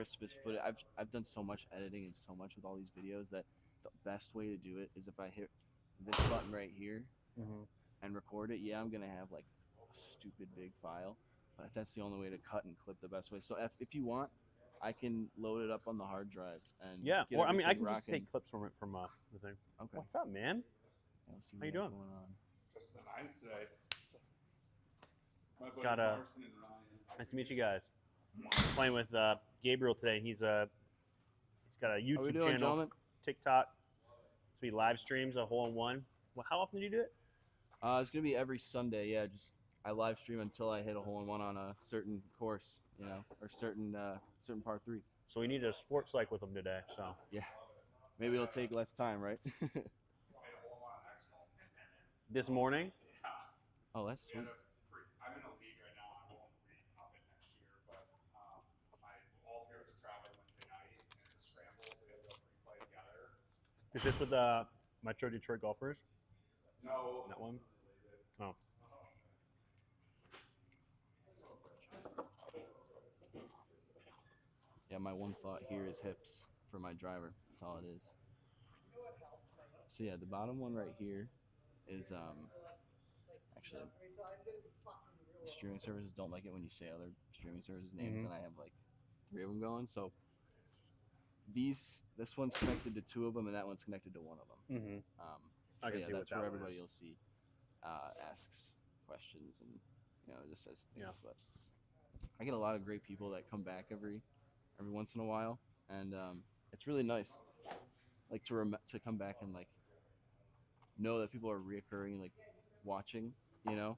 crispest footage. I've done so much editing and so much with all these videos that the best way to do it is if I hit this button right here Mm-hmm. and record it. Yeah, I'm gonna have like a stupid big file, but that's the only way to cut and clip the best way. So if you want, I can load it up on the hard drive and Yeah, get or I mean, I everything can just rocking. take clips from it from the thing. Okay, What's up, man? yeah, let's see How what you we got doing? going on. Just the nines today. My buddies Got Marston and Ryan. nice to meet you guys. Playing with Gabriel today. He's got a How we YouTube doing, channel, gentlemen? TikTok. So he live streams a hole in one. Well, how often do you do it? It's gonna be every Sunday. Yeah, just I live stream until I hit a hole in one on a certain course, or certain par three. So we need a sports psych with him today. So Yeah, maybe it'll take less time, right? this morning, Oh, that's sweet. I'm in a league right now. I won't re-up it next year, but my all players are traveling Wednesday night, and it's a scramble, so they have to play together. is this with Metro Detroit Golfers? No, That one? Oh, Yeah, my one thought here is hips for my driver. That's all it is. So yeah, the bottom one right here is actually the streaming services don't like it when you say other streaming services names, Mhm. and I have like 3 of them going. So this one's connected to 2 of them, and that one's connected to 1 of them. mm-hmm. I So can yeah, see what that's that where one everybody is. will see asks questions and just says things. But I get a lot of great people that come back every once in a while, and it's really nice, like to come back and like know that people are reoccurring, like watching, you know.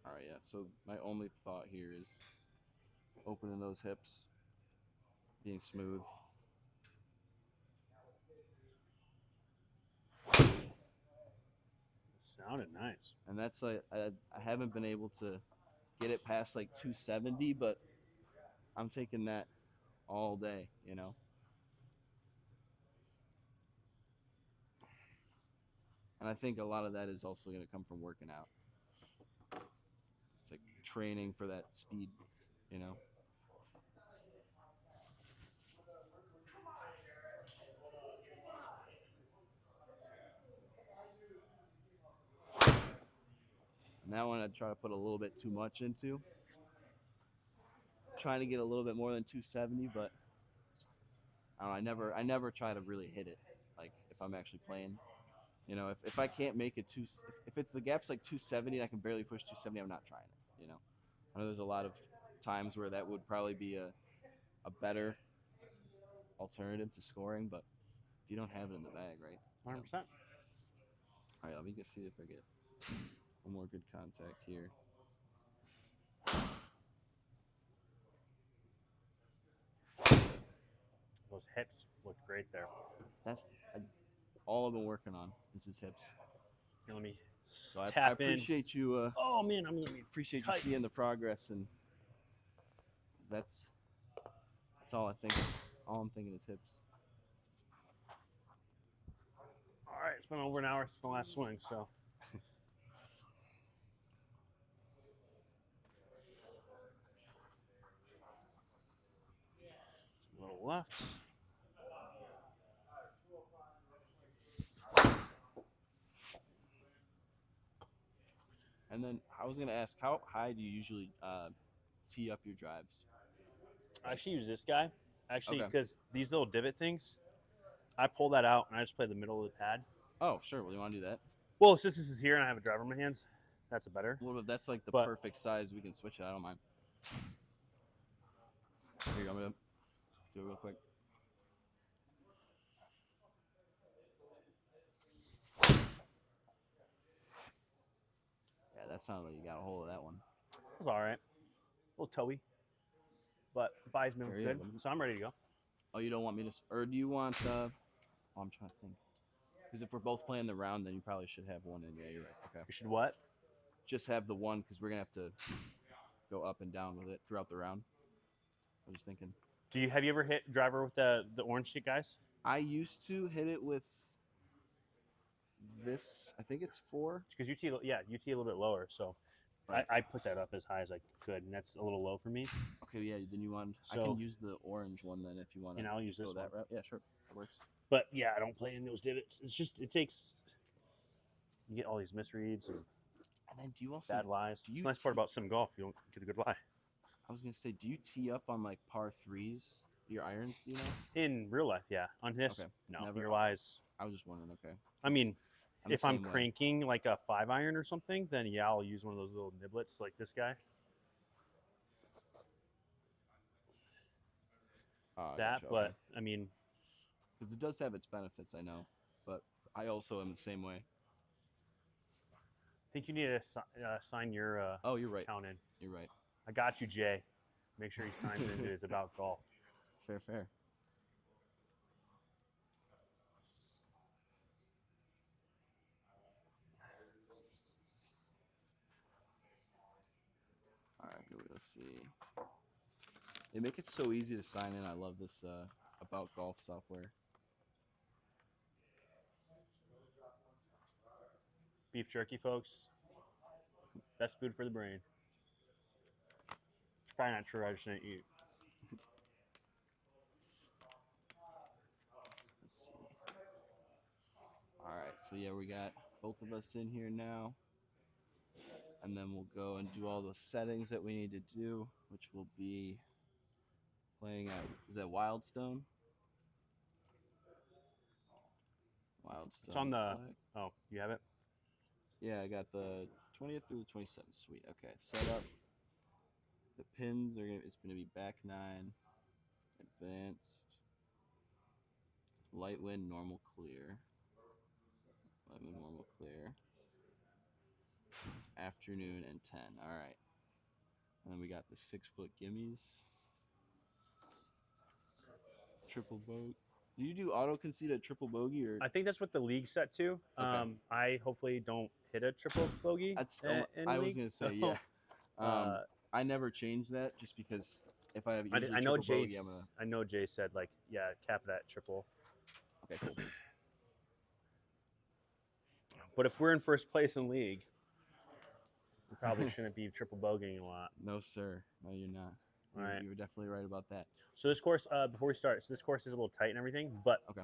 All right, yeah. So my only thought here is opening those hips, being smooth. Sounded nice. And that's like I haven't been able to get it past like 270, but I'm taking that all day, you know. And I think a lot of that is also going to come from working out. It's like training for that speed, you know. And that one I'd try to put a little bit too much into, trying to get a little bit more than 270, but I don't know, I never try to really hit it. Like if I'm actually playing, if I can't make it if it's the gap's like 270 and I can barely push 270, I'm not trying it. I know there's a lot of times where that would probably be a better alternative to scoring, but if you don't have it in the bag, right? 100%. All right, let me just see if I get one more good contact here. Those hips looked great there. That's all I've been working on is his hips. Here, let me So I tap in. appreciate you. Oh man, I'm gonna be Appreciate tight. you seeing the progress, and that's all I think. All I'm thinking is hips. All right, it's been over an hour since my last swing, so. A little left. And then I was gonna ask, how high do you usually tee up your drives? I actually use this guy, actually, Okay. because these little divot things, I pull that out and I just play the middle of the pad. Oh, sure. Well, you want to do that? Well, since this is here and I have a driver in my hands, that's a better. Well, if that's like the But- perfect size, we can switch it. I don't mind. Here, I'm gonna do it real quick. Yeah, that sounded like you got a hold of that one. It was all right. A little toey, but buys me Here, good, yeah. so I'm ready to go. Oh, you don't want me to, or do you want? Oh, I'm trying to think. Because if we're both playing the round, then you probably should have one in. Yeah, you're right. Okay. We should what? Just have the one because we're gonna have to go up and down with it throughout the round. I was just thinking. Have you ever hit driver with the orange stick guys? I used to hit it with this. I think it's 4. Because you tee a little bit lower, so Right. I put that up as high as I could, and that's a litlittle low for me. Okay, yeah. Then you want. I So- can use the orange one then if you want to. And I'll use go this that one. route. Yeah, sure. That works. But yeah, I don't play in those divots. It's just it takes. You get all these misreads and And then do you also? bad lies. do It's you the nice part tee- about sim golf. You don't get a good lie. I was gonna say, do you tee up on like par threes? Your irons, you know? In real life, yeah. On this, Okay. no. Never- Your lies. I was just wondering. Okay. I mean, the if I'm same way. cranking like a 5-iron or something, then yeah, I'll use one of those little niblets like this guy. That, but I mean, because it does have its benefits, I know, but I also am the same way. I think you need to sign your Oh, you're right. account in. You're right. I got you, Jay. Make sure he signs into his About Golf. Fair. All right, here we go. See. They make it so easy to sign in. I love this About Golf software. Beef jerky, folks. Best food for the brain. Probably not sure I shouldn't eat. Let's see. All right, so yeah, we got both of us in here now. And then we'll go and do all the settings that we need to do, which will be playing at, is that Wildstone? Wildstone. It's on the- Black. Oh, you have it? Yeah, I got the 20th through the 27th. Sweet. Okay, set up. The pins are gonna. It's gonna be back 9, advanced, light wind, normal, clear. Light wind, normal, clear. Afternoon and 10. All right. And then we got the 6-foot gimmies. Triple bogey. Do you do auto concede at triple bogey or? I think that's what the league set to. Okay. I hopefully don't hit a triple bogey. That's. in I was league, gonna say so, yeah. uh, I never change that just because if I have I, usually I know triple Jay. bogey, I'm gonna. I know Jay said like, yeah, cap it at triple. Okay, cool. But if we're in first place in league, we probably shouldn't be triple bogeying a lot. No, sir. No, you're not. All right. You were definitely right about that. So this course, before we start, so this course is a little tight and everything, but Okay.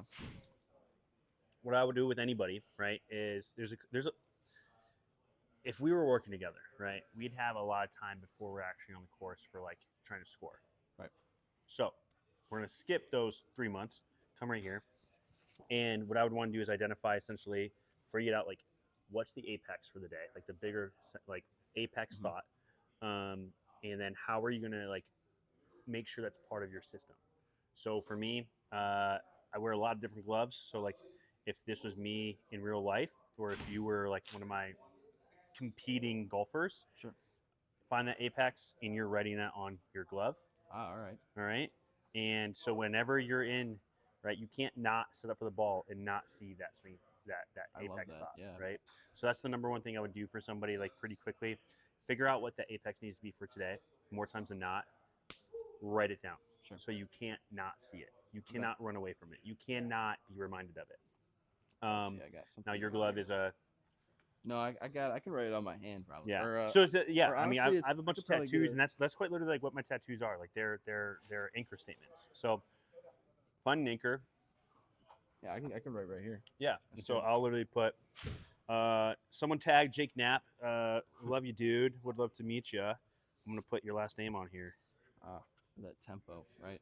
what I would do with anybody, right, is there's a if we were working together, right, we'd have a lot of time before we're actually on the course for like trying to score. Right. So we're gonna skip those 3 months, come right here, and what I would want to do is identify essentially figure it out like what's the apex for the day, like the bigger like apex Mhm. thought, and then how are you gonna like make sure that's part of your system. So for me, I wear a lot of different gloves. So like if this was me in real life, or if you were like one of my competing golfers, Sure. find that apex and you're writing that on your glove. Ah, all right. All right. And so whenever you're in, right, you can't not set up for the ball and not see that swing, that I love apex that, thought, yeah. right? So that's the number one thing I would do for somebody like pretty quickly. Figure out what the apex needs to be for today. More times than not, write it down. Sure. So you can't not see it. You cannot run away from it. You cannot be reminded of it. Let's see, I got something Now your over glove here. is a No, I can write it on my hand probably. yeah. Or, So it's yeah. or I mean, honestly, I have a I bunch could of probably get tattoos, it- and that's quite literally like what my tattoos are. Like they're anchor statements. So find an anchor. yeah, I can write right here. Yeah. That's And so good. I'll literally put someone tag Jake Knapp. Love you, dude. Would love to meet you. I'm gonna put your last name on here. That tempo, right?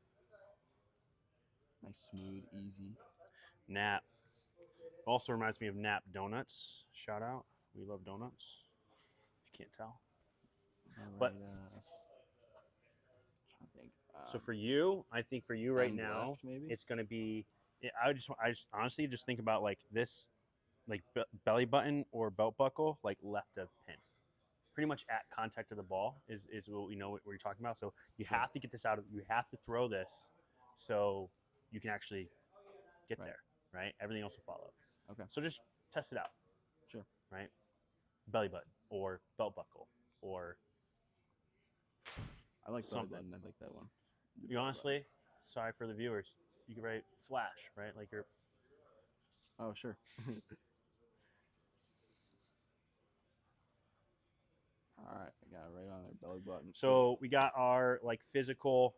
Nice, smooth, easy. Knapp. Also reminds me of Knapp Donuts. Shout out. We love donuts. If you can't tell. All But- right, trying to think. So for you, I think for you right end now, left, maybe? it's gonna be. I just honestly just think about like this, like belly button or belt buckle, like left of pin, pretty much at contact of the ball is what we know what you're talking about. So you Sure. have to get this out of. You have to throw this, so you can actually get Right. there, right? Everything else will follow. Okay. So just test it out. Sure. Right. Belly button or belt buckle or I like something. something. I like that one. you honestly. Sorry for the viewers. You could write flash, right? Like you're. Oh, sure. All All right, I got it right on their belly button. So we got our like physical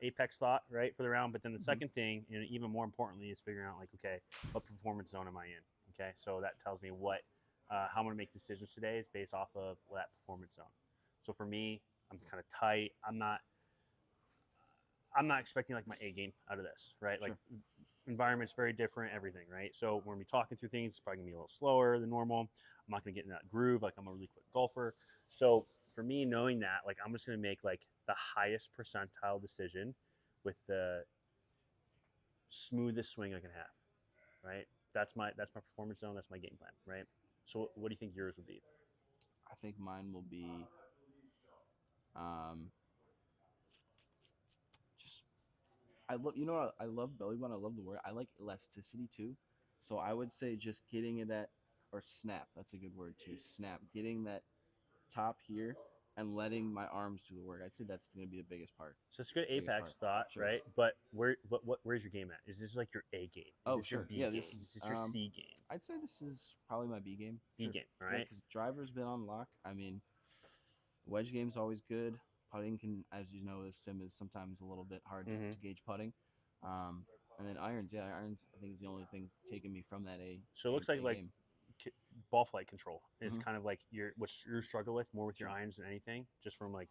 apex thought right for the round, but then the Mhm. second thing, and even more importantly, is figuring out like, okay, what performance zone am I in? Okay, so that tells me what how I'm gonna make decisions today is based off of that performance zone. So for me, I'm kind of tight. I'm not expecting like my A game out of this, right? Like Sure. environment's very different, everything, right? So when we talking through things, it's probably gonna be a little slower than normal. I'm not gonna get in that groove, like I'm a really quick golfer. So for me, knowing that, like I'm just gonna make like the highest percentile decision with the smoothest swing I can have, right? That's my performance zone. That's my game plan, right? So what do you think yours would be? I think mine will be um, just I love I love belly button. I love the word. I like elasticity too. So I would say just getting it at or snap. That's a good word too. Snap. Getting that top here and letting my arms do the work. I'd say that's going to be the biggest part. So it's a good Biggest apex part. thought, Sure. right? But where's your game at? Is this like your A game? Is Oh, this your sure. B Yeah, game? this Is is this your C game? I'd say this is probably my B game. B Sure. game, all Yeah, right? because driver's been on lock. I mean, wedge game's always good. Putting can, as you know, this sim is sometimes a little bit hard Mhm. to gauge putting. And then irons, yeah, irons. I think is the only thing taking me from that A. So it looks like game. ball flight control is Mhm. kind of like what you struggle with more with your Sure. irons than anything, just from like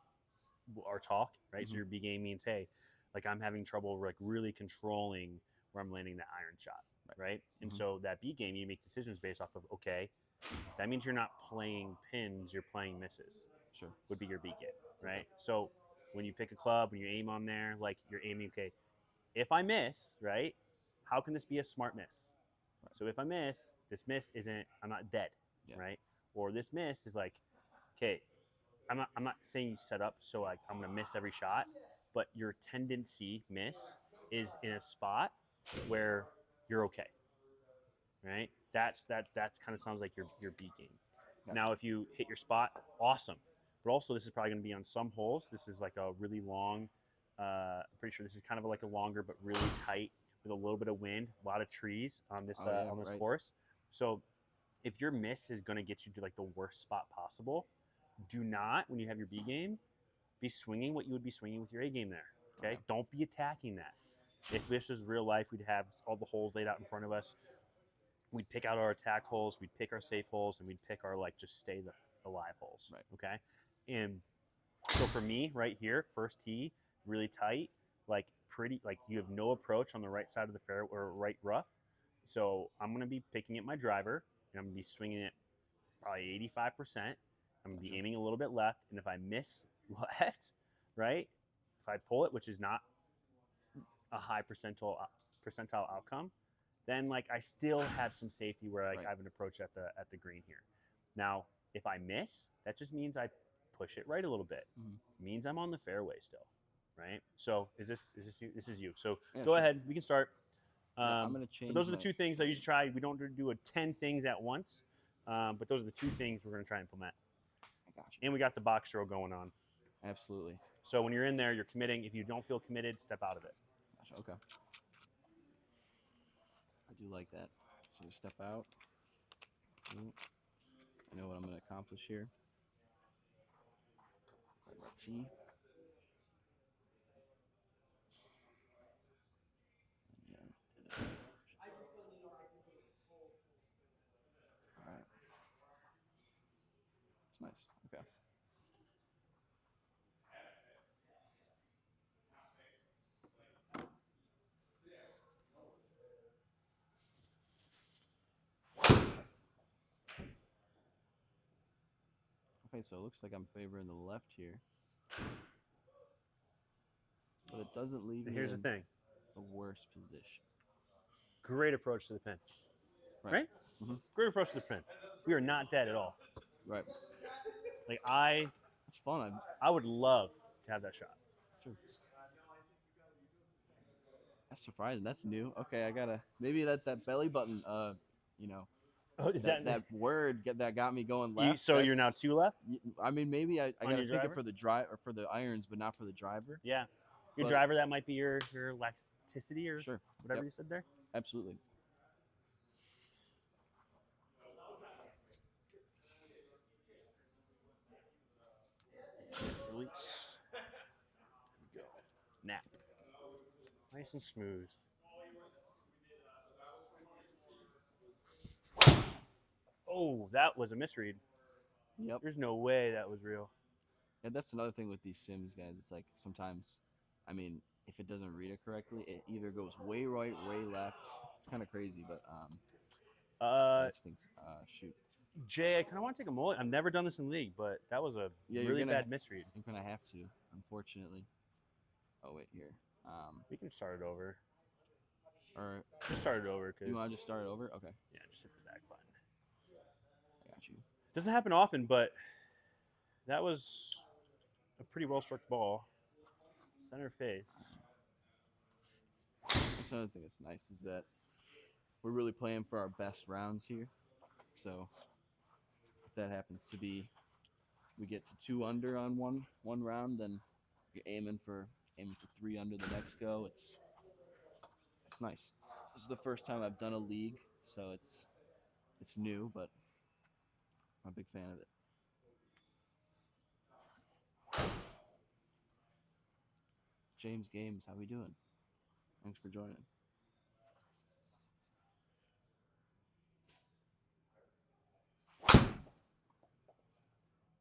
our talk, right? So Mhm. your B game means, hey, like I'm having trouble like really controlling where I'm landing that iron shot, right? And Mhm. so that B game, you make decisions based off of, okay, that means you're not playing pins, you're playing misses. Sure. Would be your B game, right? So when you pick a club, when you aim on there, like you're aiming, okay, if I miss, right, how can this be a smart miss? Right. So if I miss, this miss isn't, I'm not dead, Yeah. right? Or this miss is like, okay, I'm not saying you set up so like I'm gonna miss every shot, but your tendency miss is in a spot where you're okay, right? That's kind of sounds like your B game. Gotcha. Now if you hit your spot, awesome. But also this is probably gonna be on some holes. This is like a really long. I'm pretty sure this is kind of like a longer but really tight with a little bit of wind, a lot of trees on this Oh, yeah, on this right. course. So if your miss is going to get you to like the worst spot possible, do not, when you have your B game, be swinging what you would be swinging with your A game there. Okay, Okay. don't be attacking that. If this was real life, we'd have all the holes laid out in front of us. We'd pick out our attack holes, we'd pick our safe holes, and we'd pick our like just stay the live holes. Right. Okay, and so for me, right here, first tee, really tight, like pretty, like you have no approach on the right side of the fairway or right rough. So I'm gonna be picking at my driver, and I'm gonna be swinging it probably 85%. I'm gonna be Gotcha. aiming a little bit left, and if I miss left, right, if I pull it, which is not a high percentile outcome, then like I still have some safety where like Right. I have an approach at the green here. Now, if I miss, that just means I push it right a little bit. Mhm. It means I'm on the fairway still, right? So is this you? This is you. So Yeah, go sure. ahead, we can start. Yeah, I'm gonna But change those are the my. two things I usually try. We don't do a 10 things at once, but those are the two things we're going to try and implement. I got you. And we got the box drill going on. Absolutely. So when you're in there, you're committing. If you don't feel committed, step out of it. Gotcha. Okay. I do like that. So just step out. Ooh. I know what I'm going to accomplish here. Right, my tee. Yeah, let's do that. All right. It's nice. Okay. Okay, so it looks like I'm favoring the left here. But it doesn't leave me Here's the in thing. a worse position. Great approach to the pin. Right? Mm-hmm. Great approach to the pin. We are not dead at all. Right. Like It's fun. I would love to have that shot. Sure. That's surprising. That's new. Okay, I gotta maybe that belly button. You know, Oh, is that word that got me going left. so you're now two left? I mean, maybe I On gotta your think it driver? for the drive or for the irons, but not for the driver. Yeah. Your But- driver, that might be your elasticity or Sure. whatever Yep. you said there. Absolutely. release. There we go. Nap. Nice and smooth. Oh, that was a misread. Yep. There's no way that was real. And that's another thing with these sims, guys. It's like sometimes, I mean, if it doesn't read it correctly, it either goes way right, way left. It's kind of crazy, but instincts. Shoot. Jay, I kind of want to take a mullet. I've never done this in league, but that was a Yeah, really bad misread. You're gonna have to, unfortunately. Oh wait, here. We can start it over. Or Just start it over, cause you want to just start it over? Okay, yeah, just hit the back button. I got you. Doesn't happen often, but that was a pretty well struck ball. Center face. That's another thing that's nice is that we're really playing for our best rounds here. So if that happens to be, we get to 2 under on one round, then you're aiming for 3 under the next go. It's nice. This is the first time I've done a league, so it's new, but I'm a big fan of it. James Games, how we doing? Thanks for joining.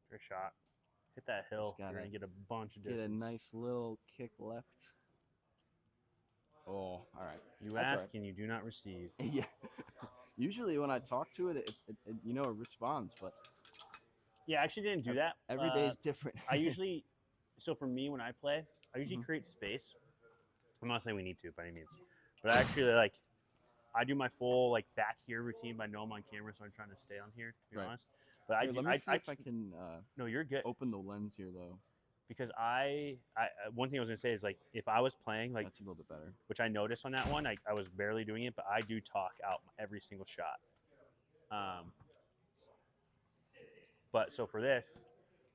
Great shot. Hit that hill. Just You're gotta gonna get a bunch of Get distance. a nice little kick left. Oh, all right. You That's all ask right. and you do not receive. Yeah. Usually when I talk to it, it it responds, but Yeah, I actually didn't do that. every day is different. I usually, so for me when I play, I usually Mhm. create space. I'm not saying we need to by any means, but I actually like, I do my full like back here routine, but I know I'm on camera, so I'm trying to stay on here, to be Right. honest. But I Here, do, let me see if I can no, you're good. open the lens here, though. Because one thing I was gonna say is like if I was playing like, That's a little bit better. which I noticed on that one, I was barely doing it, but I do talk out every single shot. But so for this,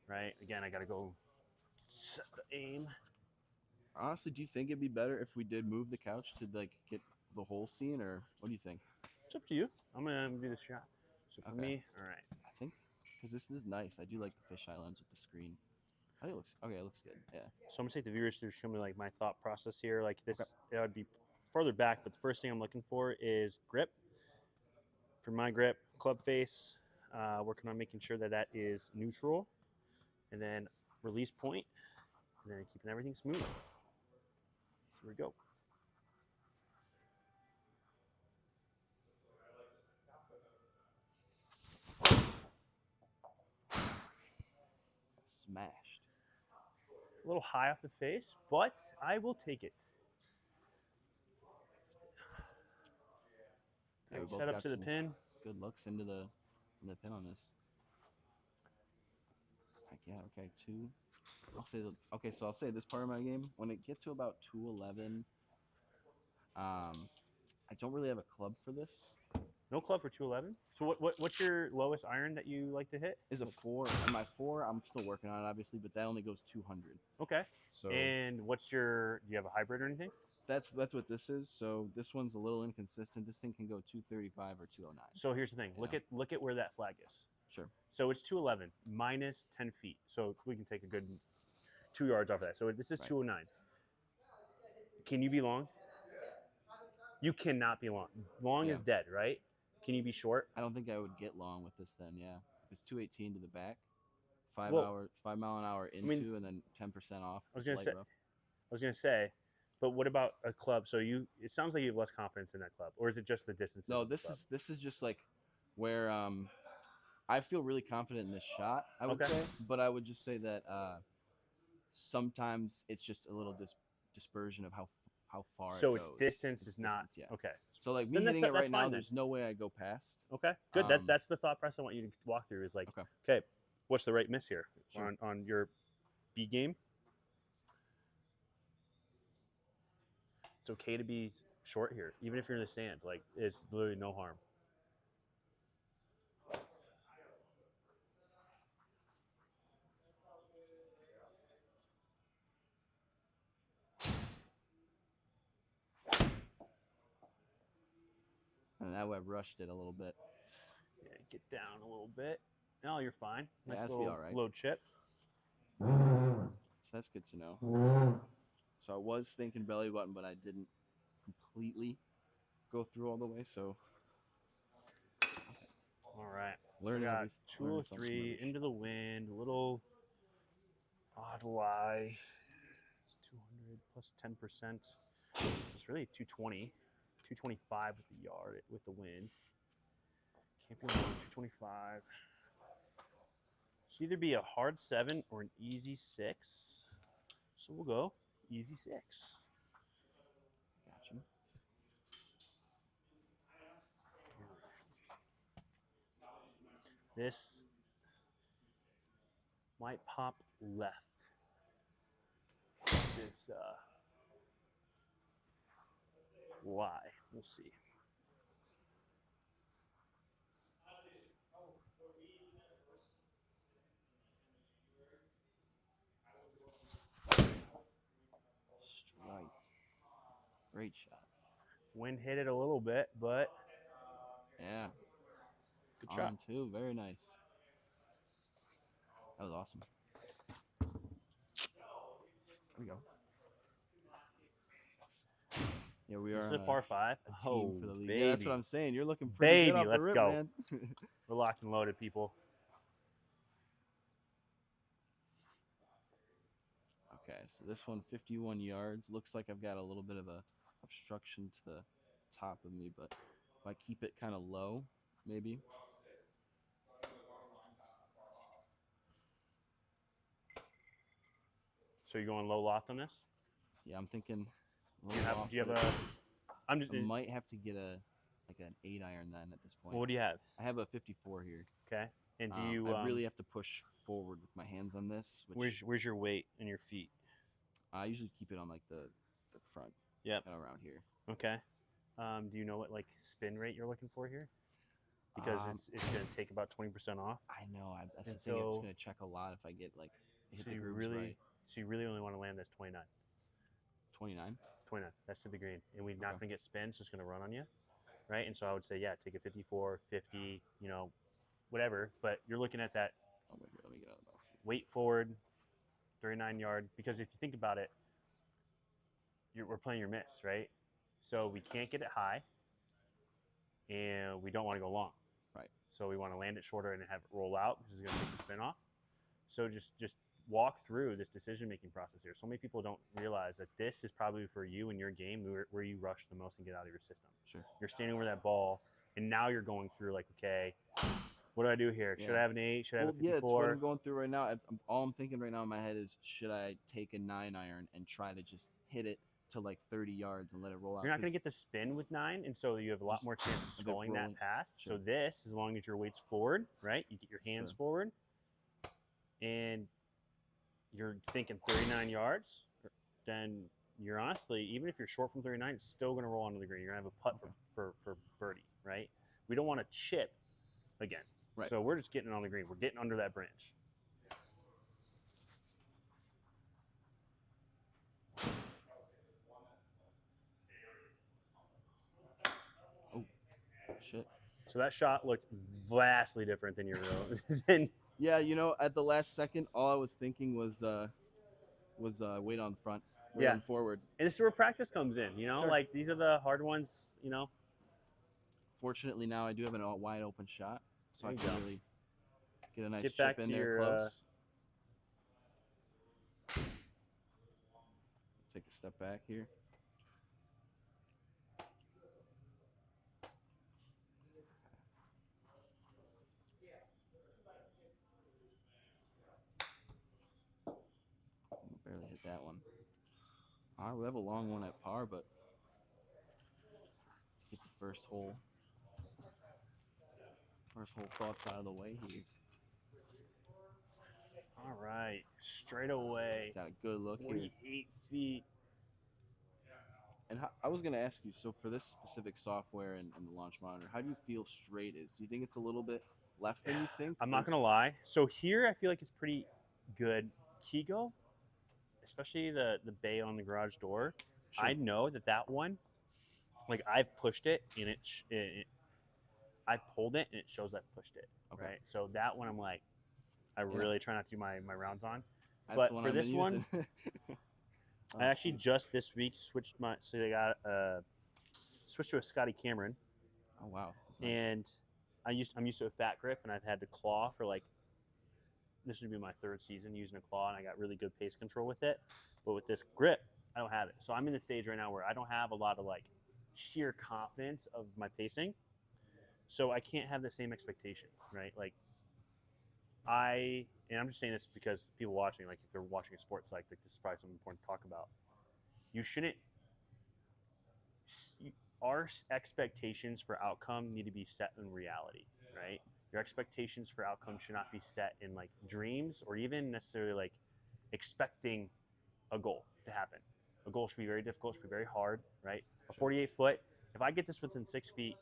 right? Again, I gotta go set the aim. Honestly, do you think it'd be better if we did move the couch to like get the whole scene, or what do you think? It's up to you. I'm gonna do this shot. So for Okay. me, all right. I think because this is nice. I do like the fisheye lens with the screen. I think it looks okay. It looks good. Yeah. So I'm gonna take the viewers through show me like my thought process here. Like this, it would be further back, but the first thing I'm looking for is grip. For my grip, club face, working on making sure that that is neutral, and then release point, and then keeping everything smooth. Here we go. Smashed. A little high off the face, but I will take it. Yeah, we Great both setup got to the some pin. good looks into the pin on this. Heck yeah. Okay. 2. Okay. So I'll say this part of my game when it gets to about 211. I don't really have a club for this. No club for 211. So what's your lowest iron that you like to hit? Is a 4, and my 4 I'm still working on it obviously, but that only goes 200. Okay. So And what's your? Do you have a hybrid or anything? that's what this is. So this one's a little inconsistent. This thing can go 235 or 209. So here's the thing. Yeah. Look at where that flag is. Sure. So it's 211 minus 10 feet. So we can take a good 2 yards off of that. So this is Right. 209. Can you be long? You cannot be long. Long is dead, right? Can you be short? I don't think I would get long with this then. Yeah. If it's 218 to the back, 5 mile an hour into, and then 10% off. I was gonna light say- rough. I was gonna say, but what about a club? So it sounds like you have less confidence in that club, or is it just the distance? No, this is just like where I feel really confident in this shot. I would Okay. say, but I would just say that sometimes it's just a little dispersion of how far. So it its goes. distance is not distance, yeah. okay. So like me Then hitting that's it right now, fine then. there's no way I go past. Okay, good. Um, That's the thought process I want you to walk through. Is like, Okay. okay, what's the right miss here Sure. on your B game? It's okay to be short here, even if you're in the sand. Like, it's literally no harm. And that way I rushed it a little bit. Yeah, get down a little bit. No, you're fine. Yeah, Nice that's be little all right. low chip. So that's good to know. So I was thinking belly button, but I didn't completely go through all the way. So All right. So we learning got every 203 into the wind, a little odd lie. It's 200 plus 10%. It's really 220, 225 with the yard, with the wind. Can't be wrong, 225. So either be a hard 7 or an easy 6. So we'll go easy 6. Gotcha. This might pop left. This lie. We'll see. Strike. Great shot. Wind hit it a little bit, but Yeah. good shot. On two. Very nice. That was awesome. There we go. Yeah, we are This is on a par 5. a team for the league. Baby. Yeah, that's what I'm saying. You're looking pretty good Baby, off the let's rip, go. man. We're locked and loaded, people. Okay, so this one, 51 yards. Looks like I've got a little bit of a obstruction to the top of me, but if I keep it kind of low, maybe. So you're going low loft on this? Yeah, I'm thinking. a Do you little have, off, do you have but a? I'm just. I might have to get like an 8-iron then at this point. Well, what do you have? I have a 54 here. Okay. And do you? I really have to push forward with my hands on this. Which Where's your weight and your feet? I usually keep it on like the front. Yep. Kind of around here. Okay. Do you know what like spin rate you're looking for here? Because it's going to take about 20% off. I know. That's And the thing. It's so- going to check a lot if I get like hit So the you grooves really, right. so you really only want to land this 29. 29. 29. That's to the green, and we're not Okay. going to get spin, so it's going to run on you, right? And so I would say, yeah, take a 54, 50, whatever. But you're looking at that Oh wait, here, let me get out of the box. weight forward, 39 yard. Because if you think about it, we're playing your miss, right? So we can't get it high, and we don't want to go long. Right. So we want to land it shorter and have it roll out, which is going to take the spin off. So just walk through this decision-making process here. So many people don't realize that this is probably for you in your game where you rush the most and get out of your system. Sure. You're standing over that ball, and now you're going through like, okay, what do I do here? Should Yeah. I have an 8? Should I have Well, a yeah, it's what 54? I'm going through right now. All I'm thinking right now in my head is, should I take a 9-iron and try to just hit it to like 30 yards and let it roll out? You're not going to 'Cause get the spin with 9, and so you have a lot Just more chance of a bit sculling that rolling. past. Sure. So this, as long as your weight's forward, right? You get your hands Sure. forward, and you're thinking 39 yards, then you're honestly, even if you're short from 39, it's still going to roll onto the green. You're going to have a putt for birdie, right? We don't want to chip again. Right. So we're just getting it on the green. We're getting under that branch. shit. So that shot looked vastly different than your real. than Yeah, at the last second, all I was thinking was weight on front, weight Yeah. on forward. And this is where practice comes in, Sure. Like these are the hard ones, Fortunately, now I do have a wide open shot, so I There you can go. really get a nice Get chip back in to there your, close. Take a step back here. Barely hit that one. All right, we have a long one at par, but let's get the first hole thoughts out of the way here. All right, straight away, Got a good look here. 48 feet. And I was going to ask you, so for this specific software and the launch monitor, how do you feel straight is? Do you think it's a little bit left than you think? I'm not gonna lie. So here, I feel like it's pretty good. Kigo, especially the bay on the garage door. Sure. I know that one, like I've pushed it and I've pulled it and it shows I've pushed it. Okay. Right. So that one I'm like, I really try not to do my rounds on. That's But the one for I've this been one, using. I Oh, actually shoot. just this week switched I got switched to a Scotty Cameron, Oh wow. That's nice. and I'm used to a fat grip, and I've had the claw for like this would be my third season using a claw, and I got really good pace control with it. But with this grip, I don't have it. So I'm in the stage right now where I don't have a lot of like sheer confidence of my pacing. So I can't have the same expectation, right? Like and I'm just saying this because people watching, like if they're watching a sports like this is probably something important to talk about. You shouldn't. Our expectations for outcome need to be set in reality, right? Your expectations for outcome should not be set in like dreams or even necessarily like expecting a goal to happen. A goal should be very difficult, should be very hard, right? A 48 foot, if I get this within 6 feet,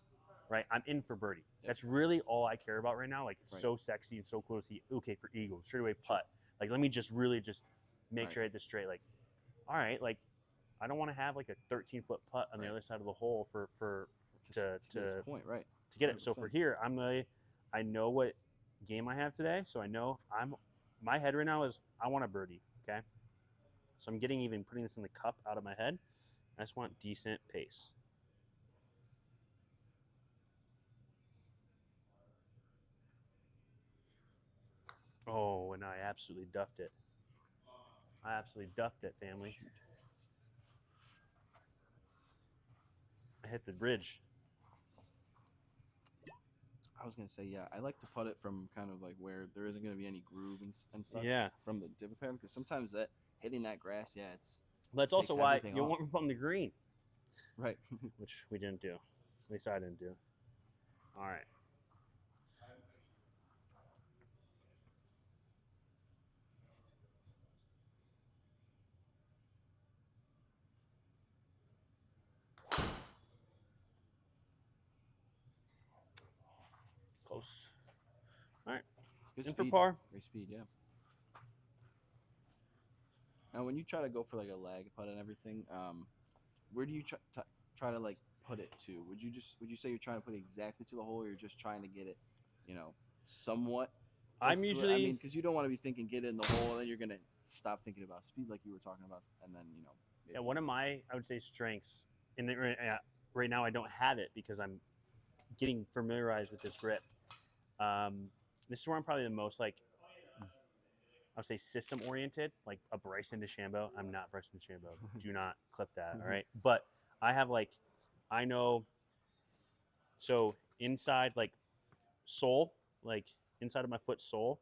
right, I'm in for birdie. Yep. That's really all I care about right now. Like, it's Right. so sexy and so cool to see, okay, for eagle, straightaway Sure. putt. Like, let me just really just make Right. sure I hit this straight. Like, all right, like, I don't want to have like a 13-foot putt on the Right. other side of the hole To this point, right? to get it. So for 100%. here, I know what game I have today, so I know my head right now is I want a birdie. Okay, so I'm putting this in the cup out of my head. I just want decent pace. Oh, and I absolutely duffed it. I absolutely duffed it, family. Shoot. I hit the bridge. I was gonna say, yeah, I like to putt it from kind of like where there isn't gonna be any groove and such. Yeah. From the divot pattern, because sometimes that hitting that grass, yeah, it's But that's also Takes why everything you off. want to put on the green, right. which we didn't do. At least I didn't do. All right. Close. Good In for speed. par. Great speed, yeah. Now, when you try to go for like a lag putt and everything, where do you try to like put it to? Would you say you're trying to put it exactly to the hole, or you're just trying to get it, you know, somewhat close I'm to it? I usually mean, because you don't want to be thinking get it in the hole, and then you're gonna stop thinking about speed like you were talking about, and then yeah, one of my I would say strengths, and right now I don't have it because I'm getting familiarized with this grip. This is where I'm probably the most like I would say system oriented, like a Bryson DeChambeau. I'm not Bryson DeChambeau. Do not clip that. All right. But I have like, I know. So inside like sole, like inside of my foot sole,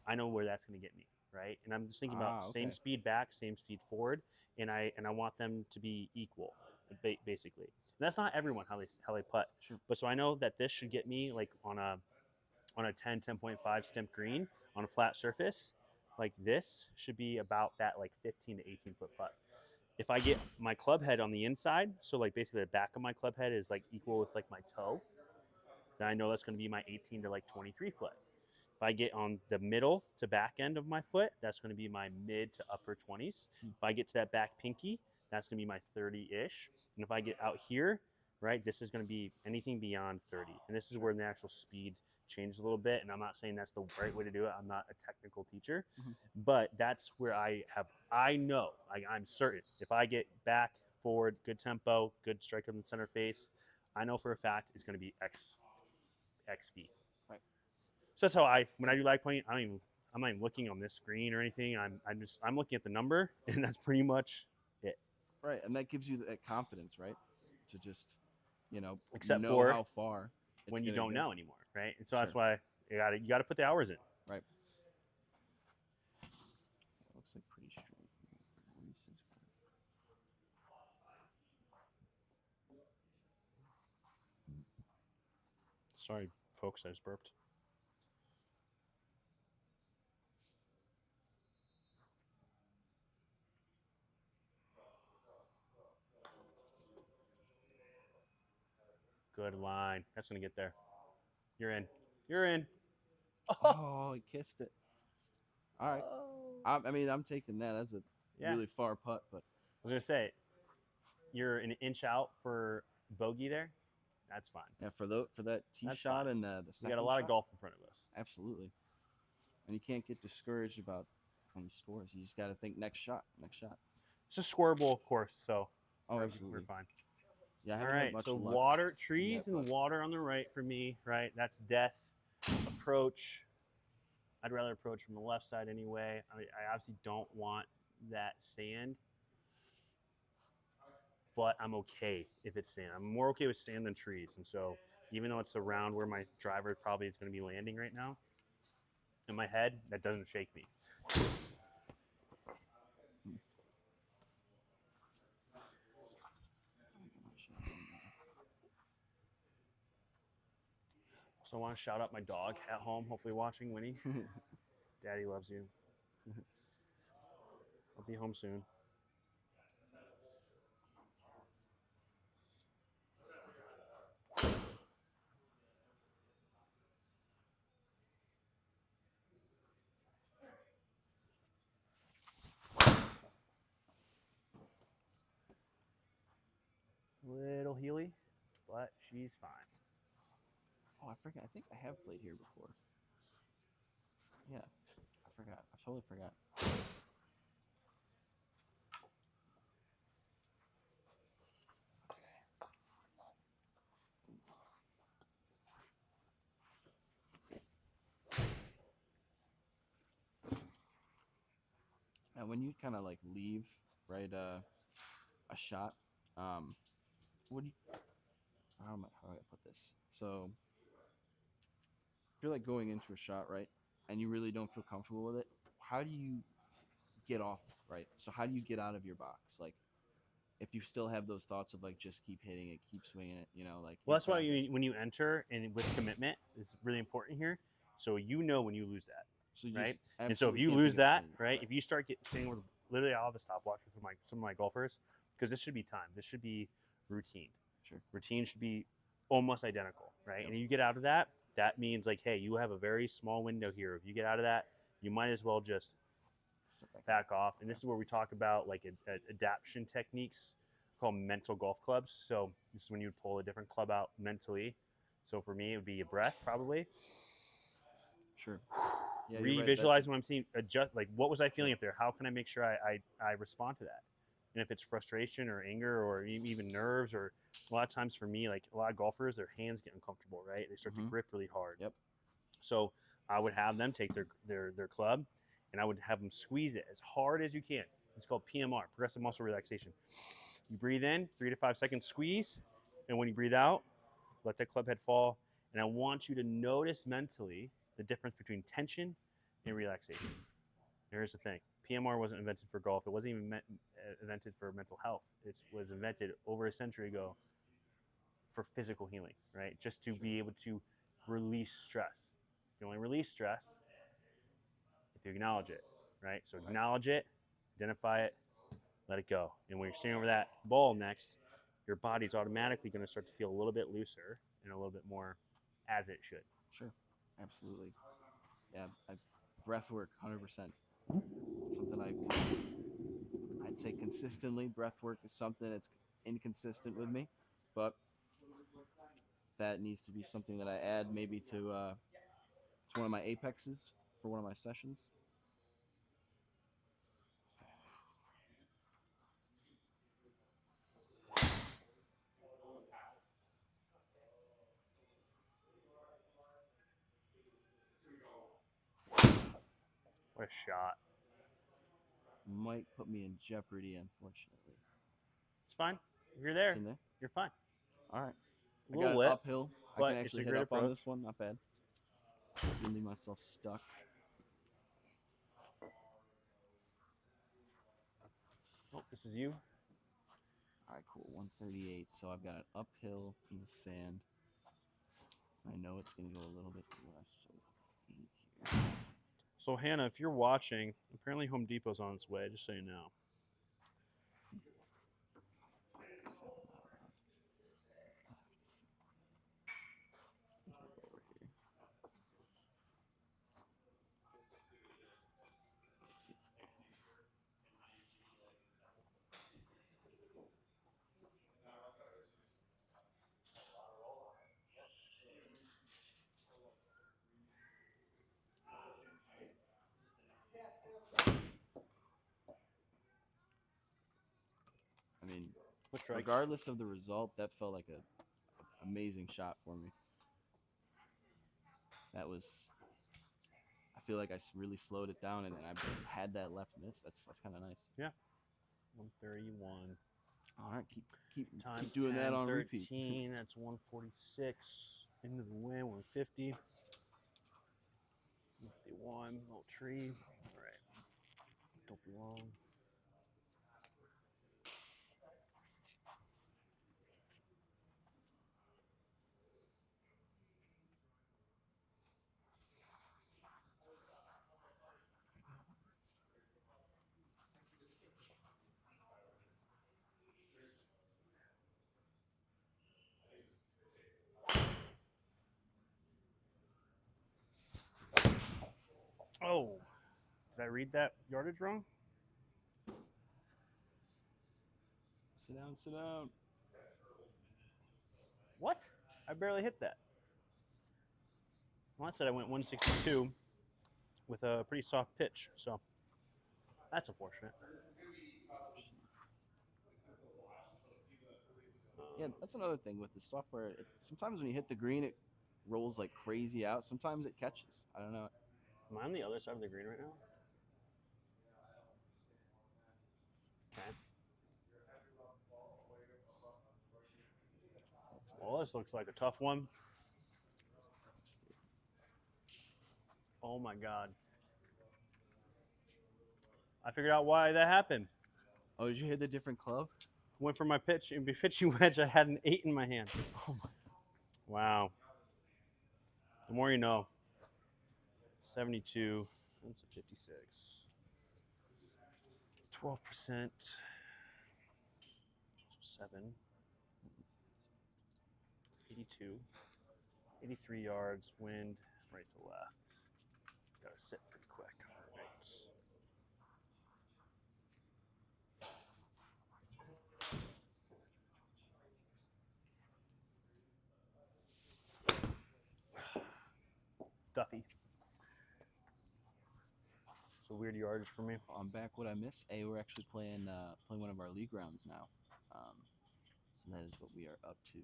I know where that's going to get me. Right. And I'm just thinking about same Okay. speed back, same speed forward, and I want them to be equal, basically. And that's not everyone how they putt. Sure. But so I know that this should get me like on a 10.5 stemp green on a flat surface, like this should be about that like 15 to 18 foot putt. If I get my club head on the inside, so like basically the back of my club head is like equal with like my toe, then I know that's going to be my 18 to like 23 foot. If I get on the middle to back end of my foot, that's going to be my mid to upper 20s. If I get to that back pinky, that's going to be my 30-ish. And if I get out here, right, this is going to be anything beyond 30. And this is where the actual speed changed a little bit. And I'm not saying that's the right way to do it. I'm not a technical teacher, but that's where I know, I'm certain if I get back, forward, good tempo, good strike on the center face, I know for a fact it's going to be X feet. Right. So that's how when I do lag point, I'm not even looking on this screen or anything. I'm looking at the number, and that's pretty much it. Right, and that gives you that confidence, right? To just, Except know for how far it's when you gonna don't go. know anymore, right? And so Sure. that's why you got to put the hours in. Right. That looks like pretty straight. 46. Sorry, folks, I just burped. Good line. That's gonna get there. You're in. You're in. Oh, he kissed it. All right. I mean, I'm taking that as a Yeah. really far putt, but I was gonna say, you're an inch out for bogey there. That's fine. yeah, for that tee That's shot fine. and the We second got a lot of shot, golf in front of us. absolutely. And you can't get discouraged about when he scores. You just got to think next shot, next shot. It's a squareable course, so Oh, we're absolutely. fine. Yeah, I All haven't had right, much so luck. water, trees, yet, and but- water on the right for me, right? That's death. Approach. I'd rather approach from the left side anyway. I obviously don't want that sand, but I'm okay if it's sand. I'm more okay with sand than trees. And so even though it's around where my driver probably is going to be landing right now, in my head, that doesn't shake me. So I want to shout out my dog at home, hopefully watching, Winnie. Daddy loves you. I'll be home soon. Little Healy, but she's fine. Oh, I forgot. I think I have played here before. Yeah, I forgot. I totally forgot. And when you kind of like leave, right, a shot, what do you? How do I put this? So, if you're like going into a shot, right, and you really don't feel comfortable with it, how do you get off, right? So how do you get out of your box? Like, if you still have those thoughts of like just keep hitting it, keep swinging it, you know, like. Well, in that's why practice. when you enter and with commitment, it's really important here. So you know when you lose that, So you right? just And so if absolutely you can't lose think of that, anything, right? If you start staying with literally, I'll have a stopwatch with some of my golfers because this should be time. This should be routine. Sure. Routine should be almost identical, right? Yep. And you get out of that, that means like, hey, you have a very small window here. If you get out of that, you might as well just Step back in. back off. And this is where we talk about like adaptation techniques called mental golf clubs. So this is when you would pull a different club out mentally. So for me, it would be a breath probably. Sure. Yeah, you're right. Revisualize when I'm seeing adjust, like what was I feeling Sure. up there? How can I make sure I respond to that? And if it's frustration or anger or even nerves, or a lot of times for me, like a lot of golfers, their hands get uncomfortable, right? They start to Mhm. grip really hard. Yep. So I would have them take their club, and I would have them squeeze it as hard as you can. It's called PMR, progressive muscle relaxation. You breathe in, 3 to 5 seconds squeeze, and when you breathe out, let that club head fall. And I want you to notice mentally the difference between tension and relaxation. Here's the thing: PMR wasn't invented for golf. It wasn't even invented for mental health. It was invented over a century ago for physical healing, right? Just to be able to release stress. You only release stress if you acknowledge it, right? So acknowledge it, identify it, let it go. And when you're sitting over that ball next, your body's automatically going to start to feel a little bit looser and a little bit more as it should. Sure. Absolutely. Yeah. Breath work, 100%. Something I'd say consistently. Breath work is something that's inconsistent with me, but that needs to be something that I add maybe to one of my apexes for one of my sessions. What a shot. Might put me in jeopardy, unfortunately. It's fine. If you're there, It's in there. you're fine. All right. A I little got it lit, uphill. I but can it's actually a hit great up on approach. this one. Not bad. Didn't leave myself stuck. Oh, this is you. All right, cool. 138. So I've got it uphill in the sand. I know it's going to go a little bit less. So in here. So Hannah, if you're watching, apparently Home Depot's on its way, just so you know. Over here. What strike? regardless of the result, that felt like a amazing shot for me. That was. I feel like I really slowed it down and I had that left miss. That's kind of nice. 131. All right, keep Times doing 10, that on 13, repeat. That's 146. Into the win, 150. 51. Little tree. All right. Don't be long. Oh, did I read that yardage wrong? Sit down, sit down. What? I barely hit that. Well, I said I went 162 with a pretty soft pitch, so that's unfortunate. Yeah, that's another thing with the software. Sometimes when you hit the green, it rolls like crazy out. Sometimes it catches. I don't know. Am I on the other side of the green right now? Okay. Well, this looks like a tough one. Oh my God. I figured out why that happened. Oh, did you hit the different club? Went for my pitching wedge. I had an 8 in my hand. Oh my. Wow. The more you know. 72. That's a 56. 12%. 7. 82. 83 yards. Wind right to left. Got to sit pretty quick. Right. Duffy. So weird yardage for me. I'm back. What I miss? Hey, we're actually playing one of our league rounds now. So that is what we are up to.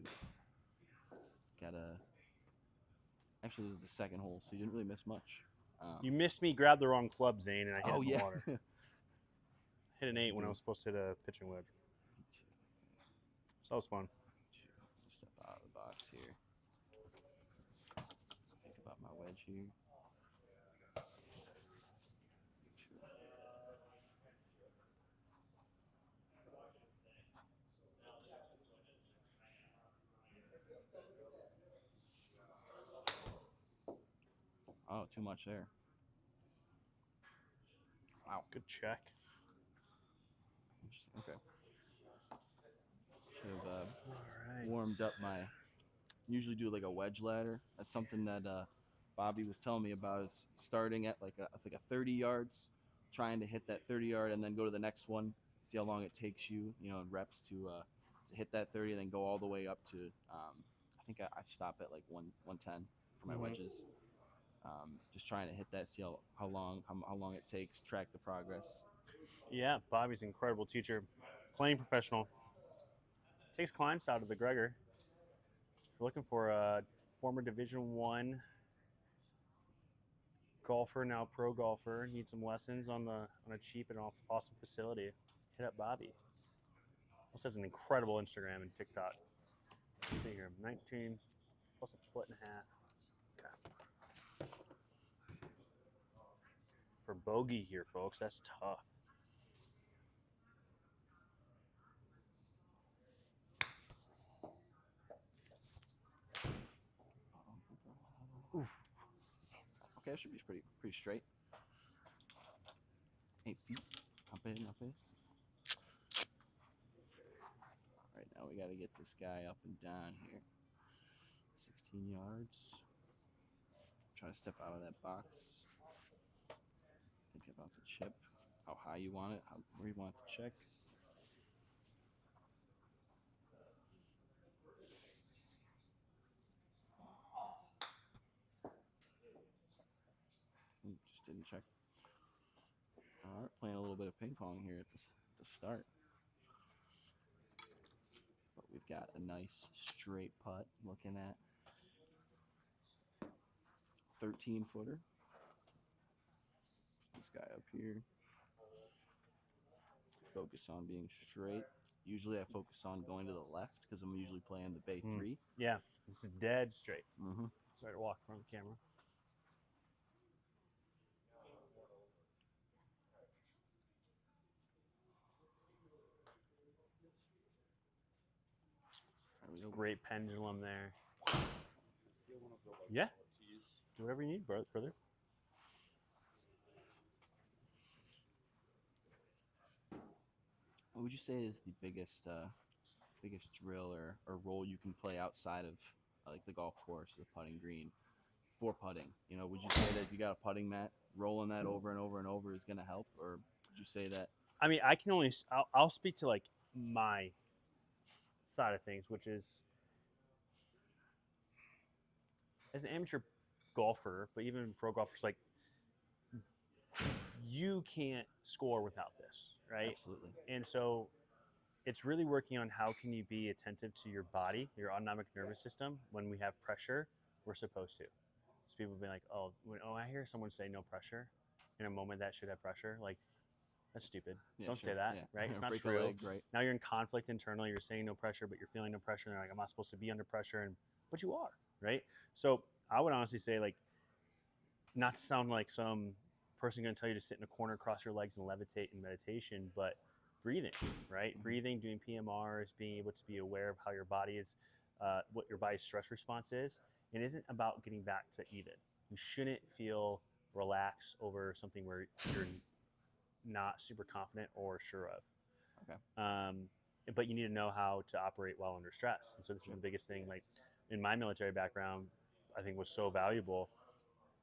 Actually, this is the second hole, so you didn't really miss much. You missed me, grabbed the wrong club, Zane, and I hit it Oh in the yeah. water. Hit an 8 when I was supposed to hit a pitching wedge. So that was fun. Step out of the box here. Think about my wedge here. Oh, too much there. Wow. Good check. Interesting. Okay. Should have All right. warmed up my. Usually do like a wedge ladder. That's something that Bobby was telling me about. Is starting at like a 30 yards, trying to hit that 30 yard, and then go to the next one. See how long it takes you, in reps to hit that 30, and then go all the way up to. I think I stop at like 110 for my wedges. Just trying to hit that, see how long it takes, track the progress. Yeah, Bobby's an incredible teacher. Playing professional. Takes clients out of the Gregor. If you're looking for a former Division I golfer, now pro golfer, need some lessons on a cheap and awesome facility, hit up Bobby. Also has an incredible Instagram and TikTok. Let's see here, 19 plus a foot and a half. Okay. For bogey here, folks, that's tough. Oof. Okay, that should be pretty straight. 8 feet. Up in. All right, now we got to get this guy up and down here. 16 yards. Try to step out of that box. Think about the chip, how high you want it, where you want it to check. Just didn't check. All right, playing a little bit of ping pong here at the start. got a nice straight putt. Looking at 13-footer. This guy up here. Focus on being straight. Usually I focus on going to the left because I'm usually playing the Bay 3. Yeah, this is dead straight. Mm-hmm. Sorry to walk in front of the camera. Great pendulum there. Yeah. Do whatever you need, brother. What would you say is the biggest drill or role you can play outside of like the golf course, the putting green, for putting? You know, would you say that if you got a putting mat, rolling that over and over and over is going to help, or would you say that? I mean, I'll speak to like my side of things, which is as an amateur golfer, but even pro golfers, like you can't score without this, right? Absolutely. And so it's really working on how can you be attentive to your body, your autonomic nervous system. When we have pressure, we're supposed to. So people be like, oh, I hear someone say no pressure in a moment that should have pressure. Like, that's stupid. Yeah, Don't sure. say that, Yeah. right? It's not Break true. a leg, right? Now you're in conflict internally. You're saying no pressure, but you're feeling no pressure. And they're like, I'm not supposed to be under pressure, but you are, right? So I would honestly say, like, not to sound like some person going to tell you to sit in a corner, cross your legs, and levitate in meditation, but breathing, right? Mhm. Breathing, doing PMRs, being able to be aware of how your body is, what your body's stress response is. It isn't about getting back to even. You shouldn't feel relaxed over something where you're not super confident or sure of. Okay. But you need to know how to operate while under stress. And so this Sure. is the biggest thing. Like in my military background, I think was so valuable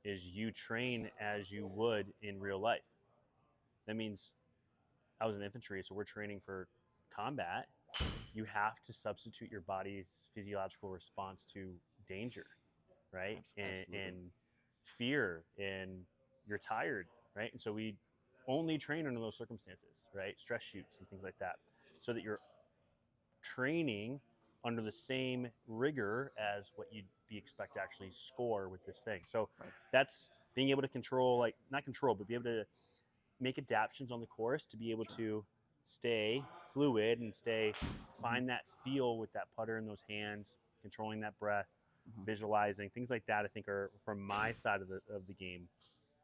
is you train as you would in real life. That means I was in infantry, so we're training for combat. You have to substitute your body's physiological response to danger, right? And fear, and you're tired, right? And so we only train under those circumstances, right? Stress shoots and things like that, so that you're training under the same rigor as what you'd be expect to actually score with this thing. So Right. that's being able to control, like not control, but be able to make adaptations on the course to be able Sure. to stay fluid and find that feel with that putter in those hands, controlling that breath, Mhm. visualizing things like that. I think are from my side of the game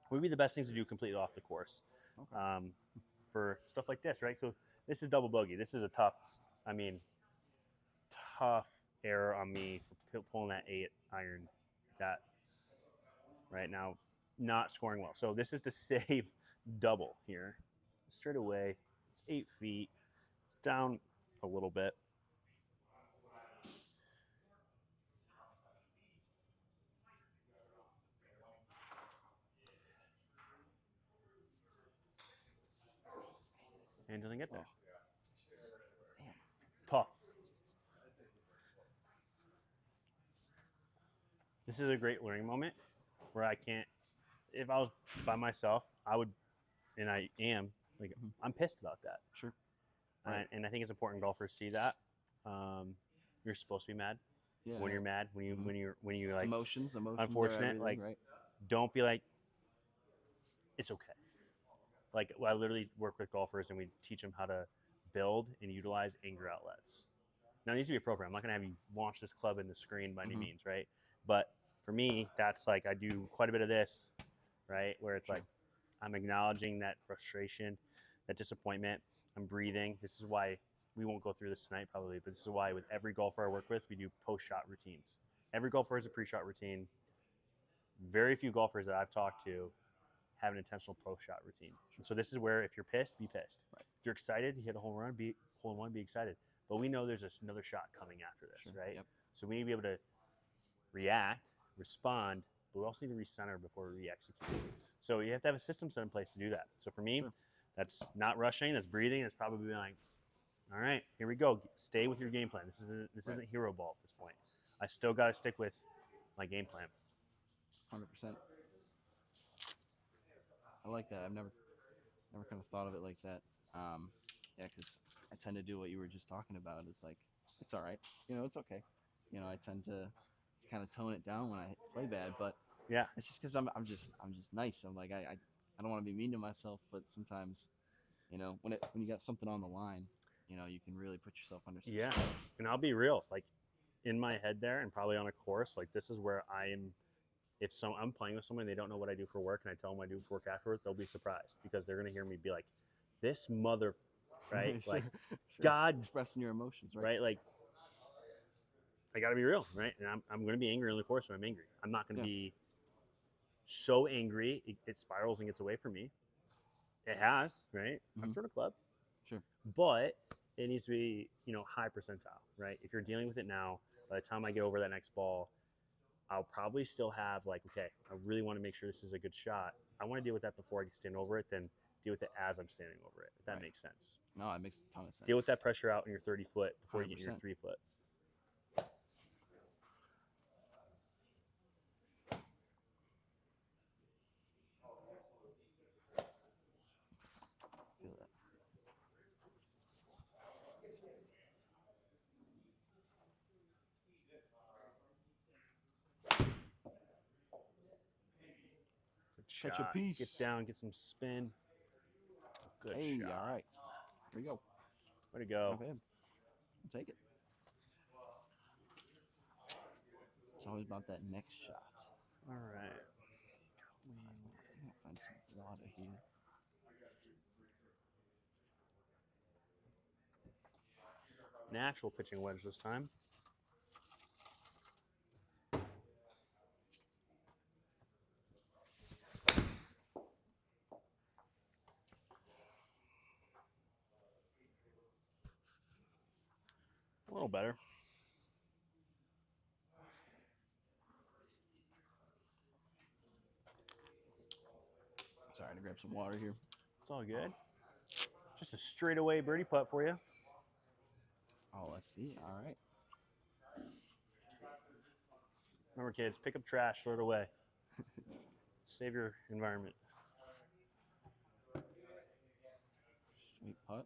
would be the best things to do completely off the course. Okay. For stuff like this, right? So this is double bogey. This is a tough, I mean, tough error on me for pulling that 8-iron. That right now, not scoring well. So this is to save double here. Straight away, it's 8 feet. It's down a little bit. And it doesn't get there. Oh. Damn. Tough. This is a great learning moment where I can't, if I was by myself, I would, and I am, like, Mhm. I'm pissed about that. Sure. Right. And I think it's important golfers see that. You're supposed to be mad. Yeah. When you're mad, when you It's like emotions are unfortunate, everything, like right? don't be like, it's okay. Like I literally work with golfers and we teach them how to build and utilize anger outlets. Now it needs to be appropriate. I'm not gonna have you launch this club in the screen by any Mhm. means, right? But for me, that's like I do quite a bit of this, right? Where it's Sure. like I'm acknowledging that frustration, that disappointment. I'm breathing. This is why we won't go through this tonight probably, but this is why with every golfer I work with, we do post-shot routines. Every golfer has a pre-shot routine. Very few golfers that I've talked to have an intentional post-shot routine. So this is where if you're pissed, be pissed. Right. If you're excited, you hit a hole in one, be excited. But we know there's another shot coming after this, Sure. right? Yep. So we need to be able to react, respond, but we also need to recenter before we re-execute. So you have to have a system set in place to do that. So for me, Sure. that's not rushing, that's breathing, that's probably being like, all right, here we go. Stay with your game plan. This isn't hero ball at this point. I still got to stick with my game plan. 100%. I like that. I've never kind of thought of it like that. Yeah, because I tend to do what you were just talking about. Is like it's all right. You know, it's okay. You know, I tend to kind of tone it down when I play bad, but Yeah. it's just because I'm just nice. I'm like I don't want to be mean to myself, but sometimes, you know, when you got something on the line, you know, you can really put yourself under some Yeah. stress. And I'll be real, like in my head there, and probably on a course, like this is where I am. If I'm playing with someone and they don't know what I do for work, and I tell them I do for work afterwards, they'll be surprised because they're gonna hear me be like, "This mother," right? Sure, Like sure. God, Expressing your emotions, right? right? Like I got to be real, right? And I'm going to be angry on the course when I'm angry. I'm not going to Yeah. be so angry it spirals and gets away from me. It has, right? I've Mhm. thrown a club, Sure. but it needs to be, high percentile, right? If you're dealing with it now, by the time I get over that next ball, I'll probably still have like, okay, I really want to make sure this is a good shot. I want to deal with that before I stand over it, then deal with it as I'm standing over it. If that Right. makes sense. No, it makes a ton of sense. Deal with that pressure out in your 30 foot before you get in your 100%. 3 foot. Feel that. Good Catch a shot. piece. Get down, get some spin. Good Hey, shot. all right. Here we go. Way to go. Not bad. I'll take it. It's always about that next shot. All right. I'm gonna find some water here. Natural pitching wedge this time. A little better. Sorry to grab some water here. It's all good. Just a straightaway birdie putt for you. Oh, I see. All right. Remember, kids, pick up trash, throw it away. Save your environment. Straight putt.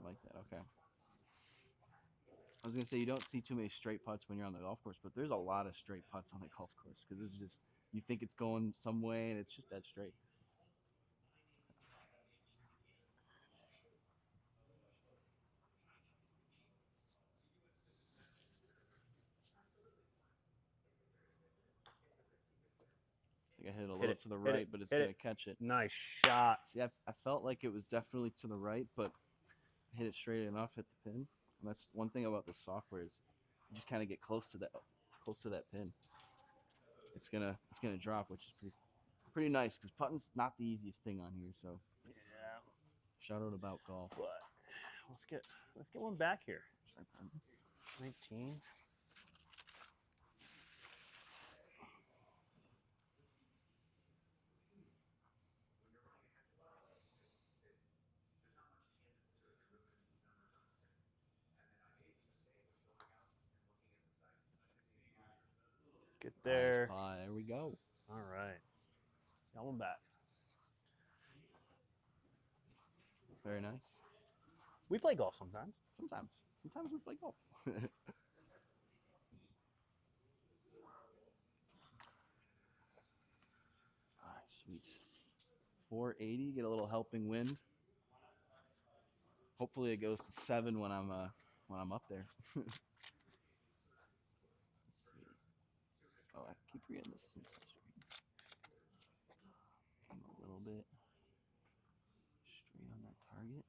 I like that. Okay. I was gonna say you don't see too many straight putts when you're on the golf course, but there's a lot of straight putts on the golf course because it's just you think it's going some way and it's just that straight. I think I hit it a little it, to the hit right, it, but it's hit gonna it. catch it. Nice shot. See, I felt like it was definitely to the right, but I hit it straight enough, hit the pin. And that's one thing about this software is you just kind of get close to that pin. It's gonna drop, which is pretty nice because putting's not the easiest thing on here. So Yeah, shout out about golf. but let's get one back here. Sorry, pardon. 19. Get there. Nice pie. There we go. All right. Got one back. Very nice. We play golf sometimes. Sometimes we play golf. All right, sweet. 480. Get a little helping wind. Hopefully it goes to 7 when I'm up there. Let's see. Oh, I keep forgetting this isn't touchscreen. Aim a little bit straight on that target.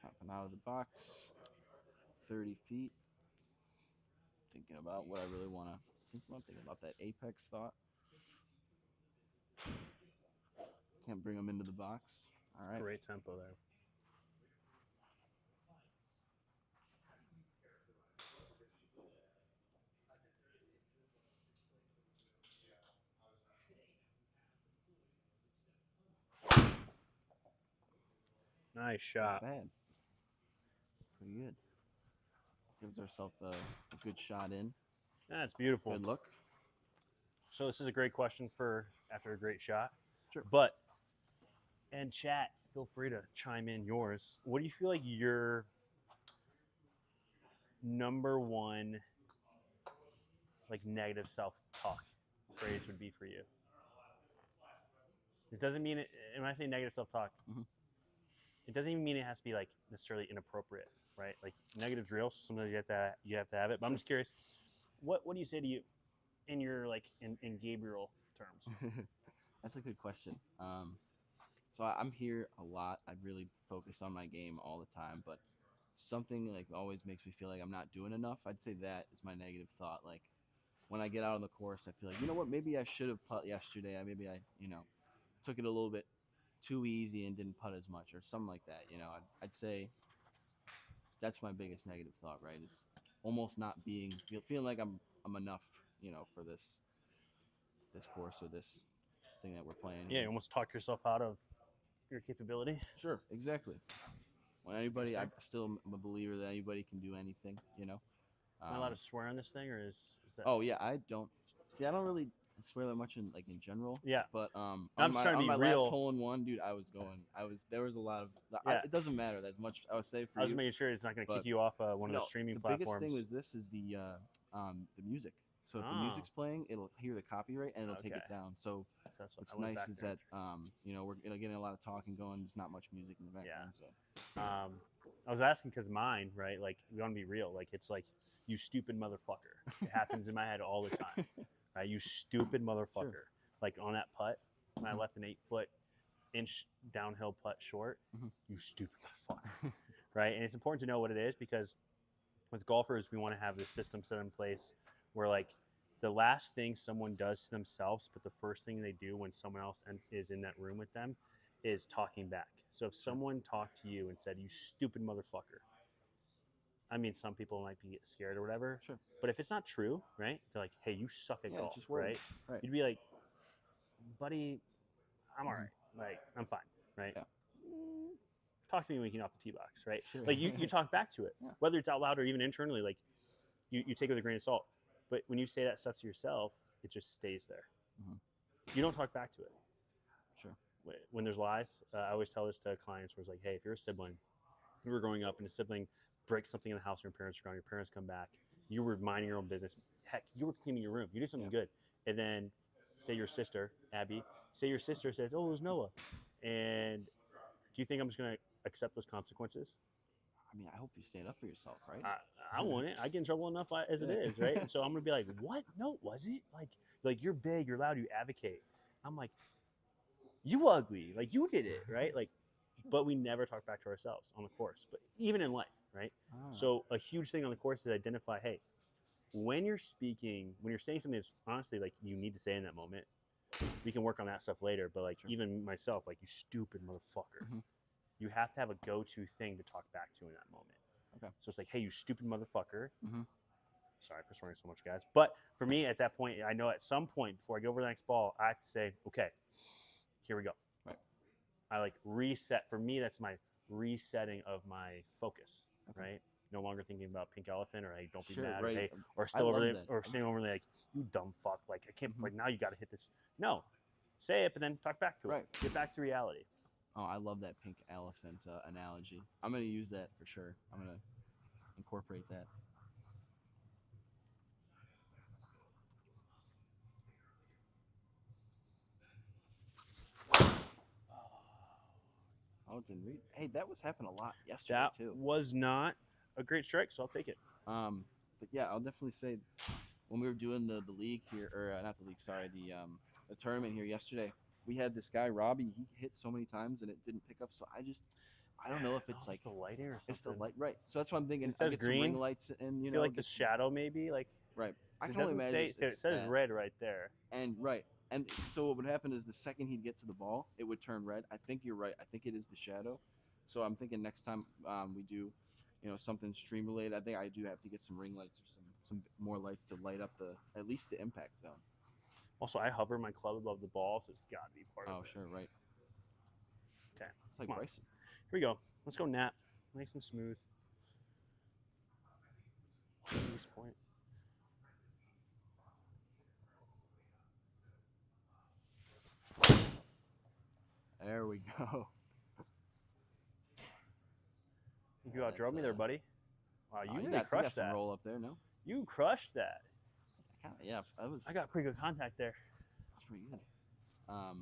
Hopping out of the box. 30 feet. Thinking about what I really want to think about. Thinking about that apex thought. Can't bring them into the box. All right. Great tempo there. Nice Not shot. bad. Pretty good. gives ourselves a good shot in. That's beautiful. Good look. So this is a great question for after a great shot. Sure. But and chat, feel free to chime in yours. What do you feel like your number one like negative self-talk phrase would be for you? It doesn't mean it. And when I say negative self-talk, Mhm. it doesn't even mean it has to be like necessarily inappropriate, right? Like negative's real, so sometimes you have to have it. But I'm Sure. just curious, what do you say to you in your like in Gabriel terms? That's a good question. So I'm here a lot. I really focus on my game all the time, but something like always makes me feel like I'm not doing enough. I'd say that is my negative thought. Like when I get out on the course, I feel like, you know what, maybe I should have putt yesterday. Maybe I, took it a little bit too easy and didn't putt as much or something like that. I'd say that's my biggest negative thought, right? Is almost not feeling like I'm enough, for this course or this thing that we're playing. Yeah, you almost talk yourself out of your capability. Sure, exactly. When anybody, I Interesting. still am a believer that anybody can do anything. Am I allowed to swear on this thing, or is that? Oh yeah, I don't really swear that much in general. Yeah. But I'm on just trying to my be last real. hole in one, dude, there was a lot of Yeah. it doesn't matter as much. I would say for I was you. making sure it's not going to but kick you off one of No, the streaming the platforms. biggest thing is the music. So if the Ah. music's playing, it'll hear the copyright and it'll take it Okay. down. So So that's what what's I went nice back is there. that we're getting a lot of talking going. There's not much music in the background. So I was asking because mine, right? Like we want to be real. Like it's like you stupid motherfucker. It happens in my head all the time, right? You stupid motherfucker. Sure. Like on that putt, when I Mhm. left an 8-foot inch downhill putt short. Mhm. You stupid motherfucker, right? And it's important to know what it is because with golfers, we want to have this system set in place where like the last thing someone does to themselves, but the first thing they do when someone else is in that room with them is talking back. So if someone talked to you and said, "You stupid motherfucker," I mean, some people might be scared or whatever. Sure. But if it's not true, right? They're like, "Hey, you suck at Yeah, golf," just words. right? Right. You'd be like, "Buddy, I'm all Mhm. right. Like, I'm fine, right?" Yeah. Talk to me when you get off the tee box, right? Sure. Like you talk back to it, Yeah. whether it's out loud or even internally. Like you take it with a grain of salt. But when you say that stuff to yourself, it just stays there. Mhm. You don't talk back to it. Sure. When there's lies, I always tell this to clients where it's like, hey, if you're a sibling, you were growing up and a sibling breaks something in the house and your parents are gone, your parents come back, you were minding your own business. Heck, you were cleaning your room. You did something good. And then say your sister, Abby, say your sister says, oh, it was Noah. And do you think I'm just going to accept those consequences? I mean, I hope you stand up for yourself, right? I want it. I get in trouble enough as it is, right? And so I'm gonna be like, what? No, was it? Like you're big, you're loud, you advocate. I'm like, you ugly, like you did it, right? Like, but we never talk back to ourselves on the course, but even in life, right? Ah. So a huge thing on the course is identify, hey, when you're speaking, when you're saying something that's honestly like you need to say in that moment, we can work on that stuff later. But like Sure. even myself, like you stupid motherfucker, Mhm. you have to have a go-to thing to talk back to in that moment. Okay. So it's like, hey, you stupid motherfucker. Mhm. Sorry for swearing so much, guys. But for me, at that point, I know at some point before I go over the next ball, I have to say, okay, here we go. Right. I like reset. For me, that's my resetting of my focus, Okay. right? No longer thinking about pink elephant or hey, don't be Sure, mad right. or hey, or I still over love there that. or staying over there like you dumb fuck. Like I can't. Mhm. Like now you got to hit this. No, say it, but then talk back to it. Right. Get back to reality. Oh, I love that pink elephant analogy. I'm gonna use that for sure. I'm gonna incorporate that. Oh, it didn't read. Hey, that was happening a lot yesterday That too. was not a great strike, so I'll take it. But yeah, I'll definitely say when we were doing the league here, or not the league, sorry, the tournament here yesterday, we had this guy Robbie. He hit so many times and it didn't pick up. So I don't know if it's Oh, like the lighting or something. it's the light, right? So that's what I'm thinking. It I'll says get some green. ring lights and I feel like the get- shadow maybe like right. I it can only doesn't imagine say. It says that. red right there. And right. And so what would happen is the second he'd get to the ball, it would turn red. I think you're right. I think it is the shadow. So I'm thinking next time we do, something stream related, I think I do have to get some ring lights or some more lights to light up at least the impact zone. Also, I hover my club above the ball, so it's got to be part of Oh, it. sure, right. Okay. It's like Come on. Bryson. Here we go. Let's go nap. Nice and smooth. this point. There we go. You outdrove me there, buddy. Wow, you really got crushed some that. roll up there, no? You crushed that. Yeah, that was. I got pretty good contact there. That's pretty good. What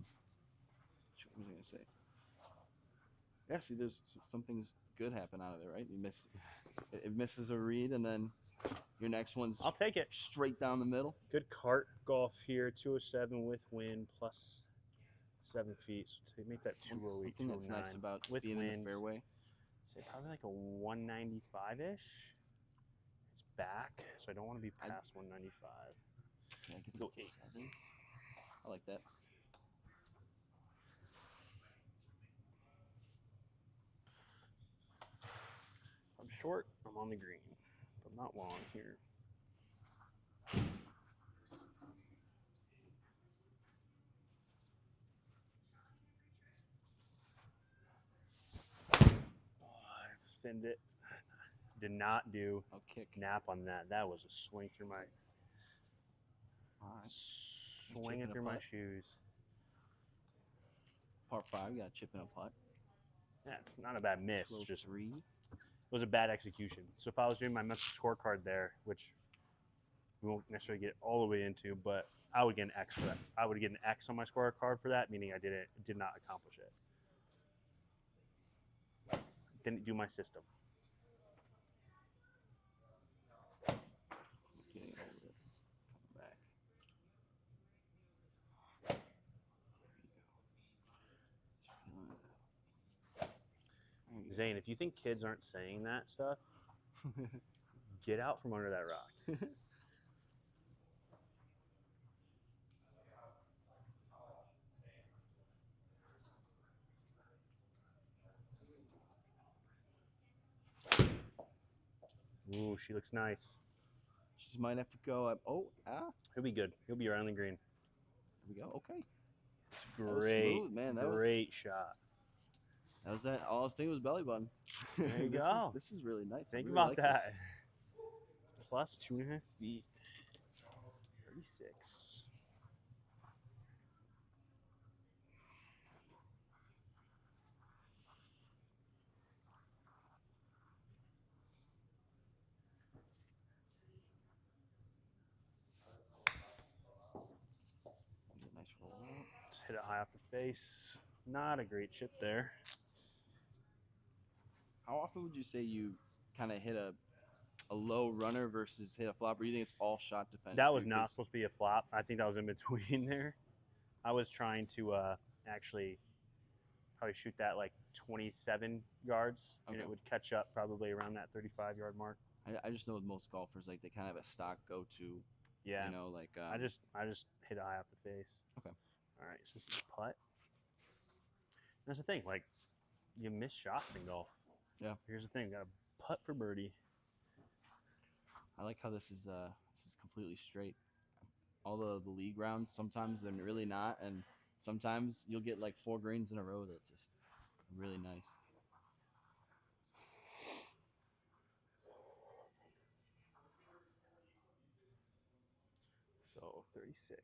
was I gonna say? Yeah, see, there's some things good happen out of there, right? You miss, it misses a read, and then your next one's I'll take it. straight down the middle. Good cart golf here. 207 with wind plus 7 feet. So to make that 208, One thing that's 209 nice about with being wind. in the fairway. Say probably like a 195 ish. It's back, so I don't want to be past 195. Yeah, I get Go to 8. 7. I like that. I'm short. I'm on the green, but not long here. I extend it. Did not do I'll kick. nap on that. That was a swing through my swinging chipping a through my putt. shoes. Par 5, you got a chip and a putt. Yeah, it's not a bad miss. Just 203. it was a bad execution. So if I was doing my mental scorecard there, which we won't necessarily get all the way into, but I would get an X for that. I would get an X on my scorecard for that, meaning I did not accomplish it. Didn't do my system. Getting over it. Coming back. There you go. Zane, if you think kids aren't saying that stuff, get out from under that rock. Ooh, she looks nice. She just might have to go up. He'll be good. He'll be around the green. There we go. Okay. Great, was smooth, man. That was- great shot. That was that. All I was thinking was belly button. There you go. This is really nice. I Think really about like that. this. Plus 2.5 feet. 36. Get a nice roll out. Just hit it high off the face. Not a great chip there. How often would you say you kind of hit a low runner versus hit a flop, or you think it's all shot dependent? That for was you? not 'Cause supposed to be a flop. I think that was in between there. I was trying to actually probably shoot that like 27 yards, and Okay. it would catch up probably around that 35-yard mark. I just know with most golfers, like they kind of have a stock go-to. Yeah. You know, like I just hit it high off the face. Okay. All right, so this is a putt. And that's the thing, like you miss shots in golf. Yeah. Here's the thing, got a putt for birdie. I like how this is completely straight. All the league rounds, sometimes they're really not, and sometimes you'll get like 4 greens in a row that just really nice. So 36.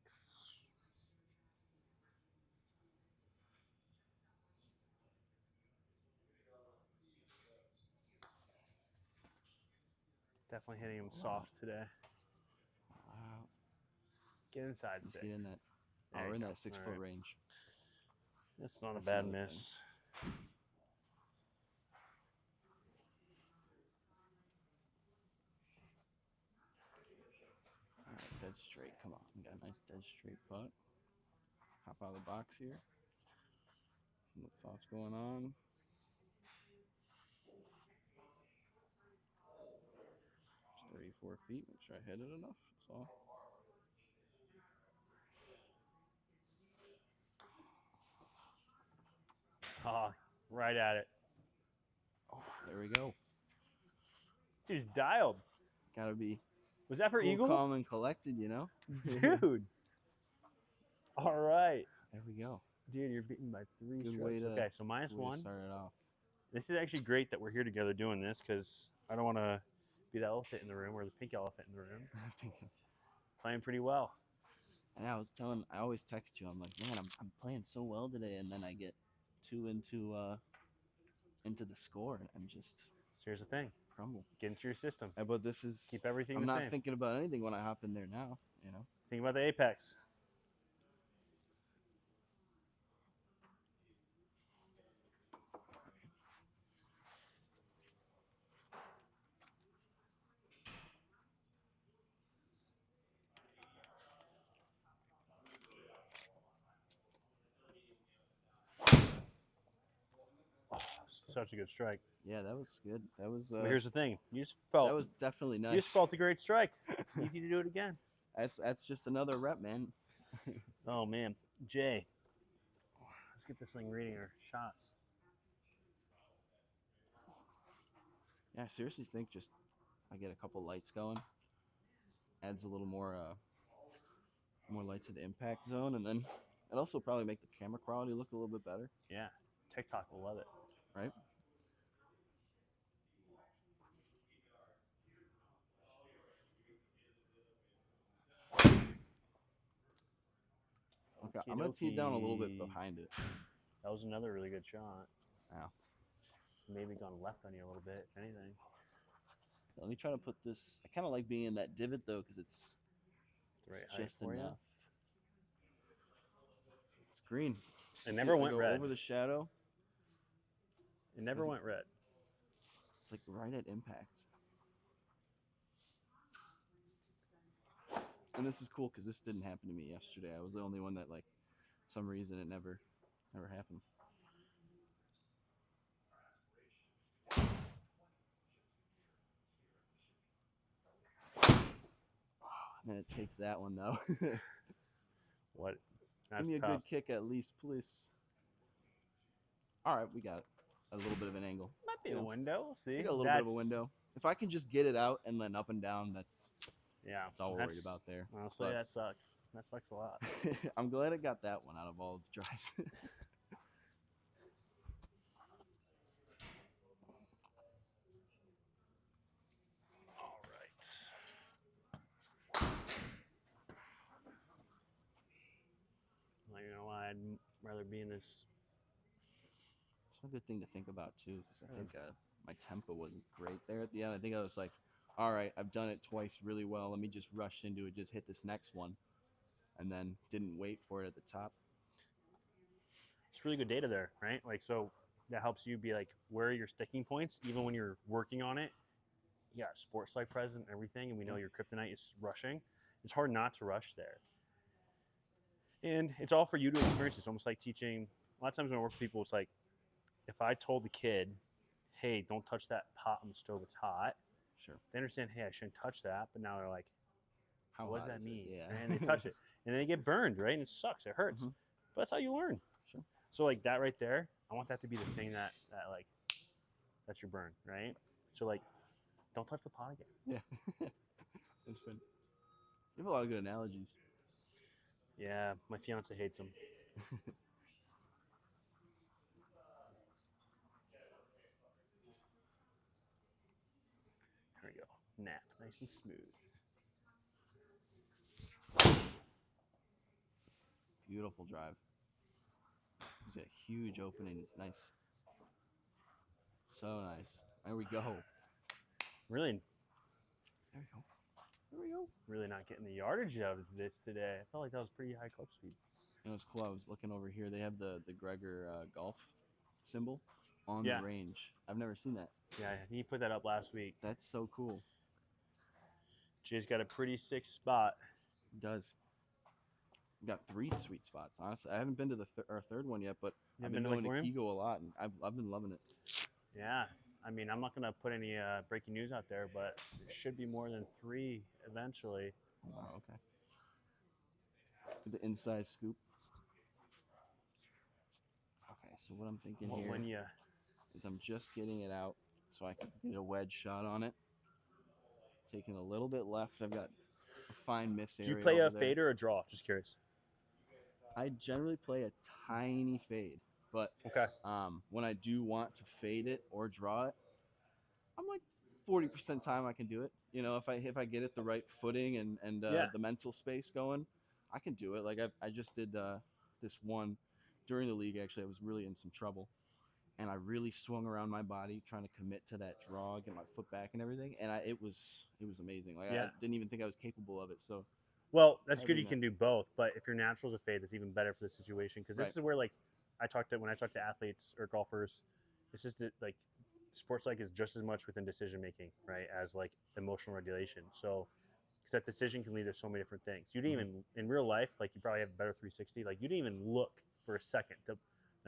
Definitely hitting him soft today. Wow. Get inside Let's 6. get in that. There We're you in go. that 6 All foot right. range. That's not That's a bad another miss. All right, dead straight. Come on, we got a nice dead straight putt. Hop out of the box here. No thoughts going on. It's 34 feet. Make sure I hit it enough. That's all. Oh, right at it. Oh, there we go. This dude's dialed. Gotta be Was that for cool, eagle? calm, and collected, you know? Dude. All right. There we go. Dude, you're beaten by 3 Good strokes. way to- Okay, so minus Way to 1. start it off. This is actually great that we're here together doing this because I don't want to be the elephant in the room or the pink elephant in the room. Playing pretty well. And I always text you. I'm like, man, I'm playing so well today, and then I get 2 into the score, and I'm just So here's the thing: crumble. get into your system. But this is Keep everything I'm the not same. thinking about anything when I hop in there now. Think about the apex. Oh, such a good strike. Yeah, that was good. That was But here's the thing: you just felt. that was definitely nice. You just felt a great strike. Easy to do it again. That's just another rep, man. Oh man, Jay, let's get this thing reading our shots. Yeah, I seriously think just I get a couple lights going, adds a little more light to the impact zone, and then it also probably make the camera quality look a little bit better, Yeah, TikTok will love it. right? Okay, I'm gonna tee it down a little bit Okey-dokey. behind it. That was another really good shot. Wow. Maybe gone left on you a little bit, if anything. Let me try to put this. I kind of like being in that divot though, because it's The right it's height just for you. enough. It's green. It See never if I went go red. over the shadow. It never Is it- went red. It's like right at impact. And this is cool because this didn't happen to me yesterday. I was the only one that some reason it never happened. And then it takes that one though. What? That's Give me a tough. good kick at least, please. All right, we got it. A little bit of an angle. Might be you a know, window. We'll see. We got a little bit of a window. If I can just get it out and then up and down, that's Yeah. all we're worried about there. Honestly, But- that sucks. That sucks a lot. I'm glad I got that one out of all the drives. All right. Well, you know, I'd rather be in this. It's a good thing to think about too, because I think my tempo wasn't great there at the end. I think I was like, all right, I've done it twice really well. Let me just rush into it, just hit this next one, and then didn't wait for it at the top. It's really good data there, right? Like, so that helps you be like, where are your sticking points, even when you're working on it. You got sports like present and everything, and we know your kryptonite is rushing. It's hard not to rush there. And it's all for you to experience. It's almost like teaching. A lot of times when I work with people, it's like, if I told the kid, hey, don't touch that pot on the stove, it's hot, Sure. they understand, hey, I shouldn't touch that. But now they're like, How what does hot that is it? mean? Yeah. Right? And they touch it. And they get burned, right? And it sucks. It hurts. Mhm. But that's how you learn. Sure. So like that right there, I want that to be the thing that like, that's your burn, right? So like, don't touch the pot again. Yeah. It's fun. You have a lot of good analogies. Yeah, my fiance hates them. There we go. Nap, nice and smooth. Beautiful drive. It's a huge opening. It's nice. So nice. There we go. Really, There we go. There we go. really not getting the yardage out of this today. I felt like that was pretty high club speed. You know, it's cool. I was looking over here. They have the Gregor golf symbol on Yeah. the range. I've never seen that. Yeah, he put that up last week. That's so cool. Jay's got a pretty sick spot. It does. We got 3 sweet spots. Honestly, I haven't been to the our third one yet, but You I've haven't been been to going Lake to William? Kigo a lot, and I've been loving it. Yeah, I mean, I'm not gonna put any breaking news out there, but there should be more than 3 eventually. Oh, okay. The inside scoop. Okay, so what I'm thinking Well, here when you is I'm just getting it out so I can get a wedge shot on it. Taking a little bit left. I've got a fine miss area. do you play a over there. fade or a draw? Just curious. I generally play a tiny fade, but Okay. when I do want to fade it or draw it, I'm like 40% time I can do it. You know, if I get it the right footing and Yeah. the mental space going, I can do it. Like I just did this one during the league. Actually, I was really in some trouble, and I really swung around my body trying to commit to that draw, get my foot back and everything, and it was amazing. Like Yeah. I didn't even think I was capable of it. So Well, that's good. having You that, can do both, but if your natural's a fade, that's even better for the situation because this right, is where like when I talk to athletes or golfers, it's just that, like sports like is just as much within decision making, right, as like emotional regulation. So because that decision can lead to so many different things. You didn't Mhm. even in real life, like you probably have a better 360. Like you didn't even look for a second to,